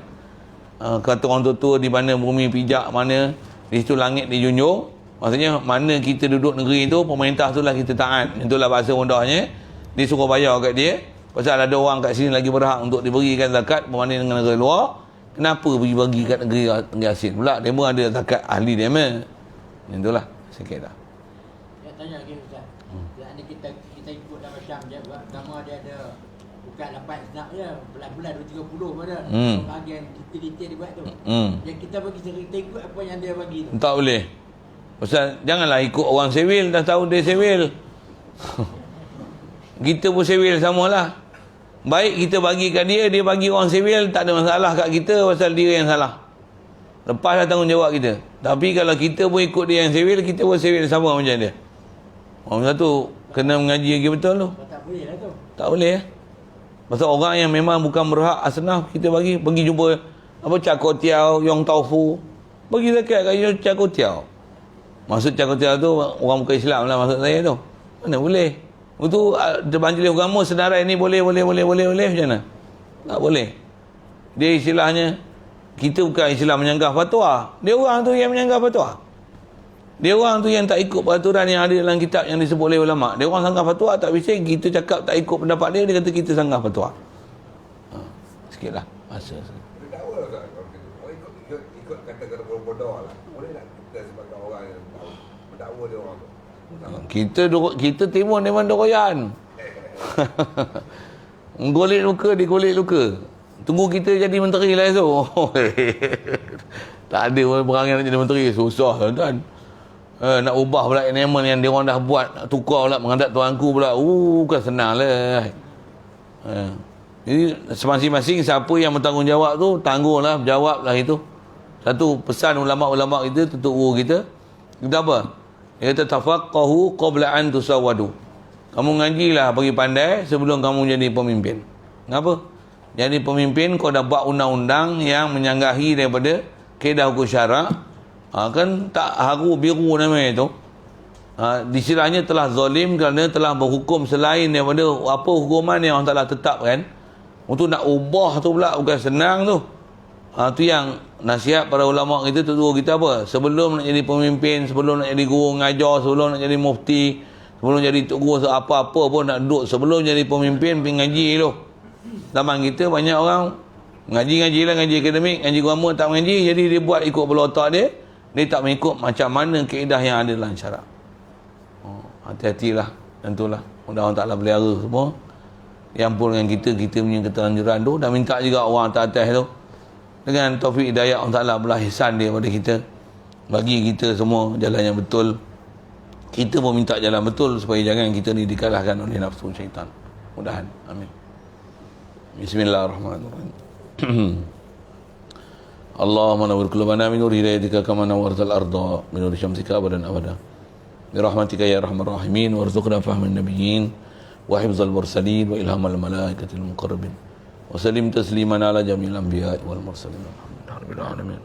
Kata orang tua-tua di mana bumi pijak, mana di situ langit dijunjung. Maksudnya mana kita duduk negeri tu, pemerintah tu lah kita taat. Itulah bahasa mudahnya. Dia suruh bayar kat dia. Pasal ada orang kat sini lagi berhak untuk diberikan zakat berbanding dengan negara luar. Kenapa pergi bagi kat negeri asing pula? Dia pun ada zakat ahli dia meh. Itulah sikit dah. Saya tanya lagi Ustaz. Yang ni kita ikut dalam Syam je, agama dia ada bukan 8 senak je, belas-belas 230 pada. Bahagian kita detail dia buat tu. Yang kita bagi sendiri, kita ikut apa yang dia bagi tu. Tak boleh. Pasal janganlah ikut orang sewil, dah tahu dia sewil. Kita pun sewil samalah. Baik kita bagi kat dia, dia bagi orang sewil, tak ada masalah kat kita pasal dia yang salah. Lepaslah tanggungjawab kita. Tapi kalau kita pun ikut dia yang sewil, kita pun sewil sama macam dia. Orang satu kena mengaji lagi betul tu. Tak boleh lah tu. Tak boleh Pasal orang yang memang bukan berhak asnaf kita pergi jumpa apa Cakotiao, Yong Taufu. Bagi zakat kat Cakotiao. Maksud Cakotiao tu orang bukan Islam lah maksud saya tu. Mana boleh? Itu majlis agama senarai ni boleh macam mana? Tak boleh. Dia istilahnya kita bukan Islam menyanggah fatwa. Dia orang tu yang menyanggah fatwa. Dia orang tu yang tak ikut peraturan yang ada dalam kitab yang disebut oleh ulama. Dia orang sanggah fatwa tak bising, kita cakap tak ikut pendapat dia kata kita sanggah fatwa. Sikitlah masa. Dia dakwa tak kalau gitu. Kalau ikut kata-kata bodoh lah. Boleh tak kita sebagai orang yang tahu mendakwa dia orang tu? Kita timun memang doyan. Golek luka, digolek luka. Tunggu kita jadi menteri lah esok. Tak ada perangai nak jadi menteri. Susah tuan. Nak ubah pula enactment yang dia orang dah buat. Nak tukar pula, menghadap tuanku pula. Bukan senang lah. Jadi masing-masing siapa yang bertanggungjawab tu, tangguhlah, jawablah itu. Satu pesan ulama-ulama kita, tutup guru kita. Kita apa? Dia kata tafaqahu qabla an tusawwadu. Kamu ngajilah bagi pandai sebelum kamu jadi pemimpin. Kenapa? Jadi pemimpin kau dah buat undang-undang yang menyanggahi daripada kaedah hukum syarak. Kan tak haru biru namanya itu. Disirahnya telah zalim kerana telah berhukum selain daripada apa hukuman yang Allah Ta'ala tetapkan. Untuk nak ubah tu pula bukan senang tu. Tu yang nasihat para ulama kita tu kita apa? Sebelum nak jadi pemimpin, sebelum nak jadi guru ngajar, sebelum nak jadi mufti, sebelum jadi tok guru apa-apa pun nak duduk sebelum jadi pemimpin pergi ngaji tu. Zaman kita banyak orang ngaji lah, ngaji akademik, ngaji agama tak mengaji, jadi dia buat ikut bola otak dia. Dia tak mengikut macam mana kaedah yang ada dalam syarak. Hati-hatilah, tentulah. Mudah-mudahan Allah pelihara semua. Yang pun dengan kita punya keterlanjuran tu, dan minta juga orang atas-atas tu dengan taufik hidayah Allah Ta'ala belah ihsan dia pada kita, bagi kita semua jalan yang betul. Kita pun minta jalan betul supaya jangan kita ni dikalahkan oleh nafsu syaitan. Mudahan. Amin. Bismillahirrahmanirrahim. Allahumma nawwir qulubana min nur hidayatika kama nawwartal arda min nur syamsika abadan abada. Birahmatika ya arhamar rahimin warzuqna fahman nabiyyin wa hifzal mursalin wa ilhamal malaikatil muqarrabin. Wa sallim tasliman ala jamil anbiya wal mursalin. Alhamdulillah.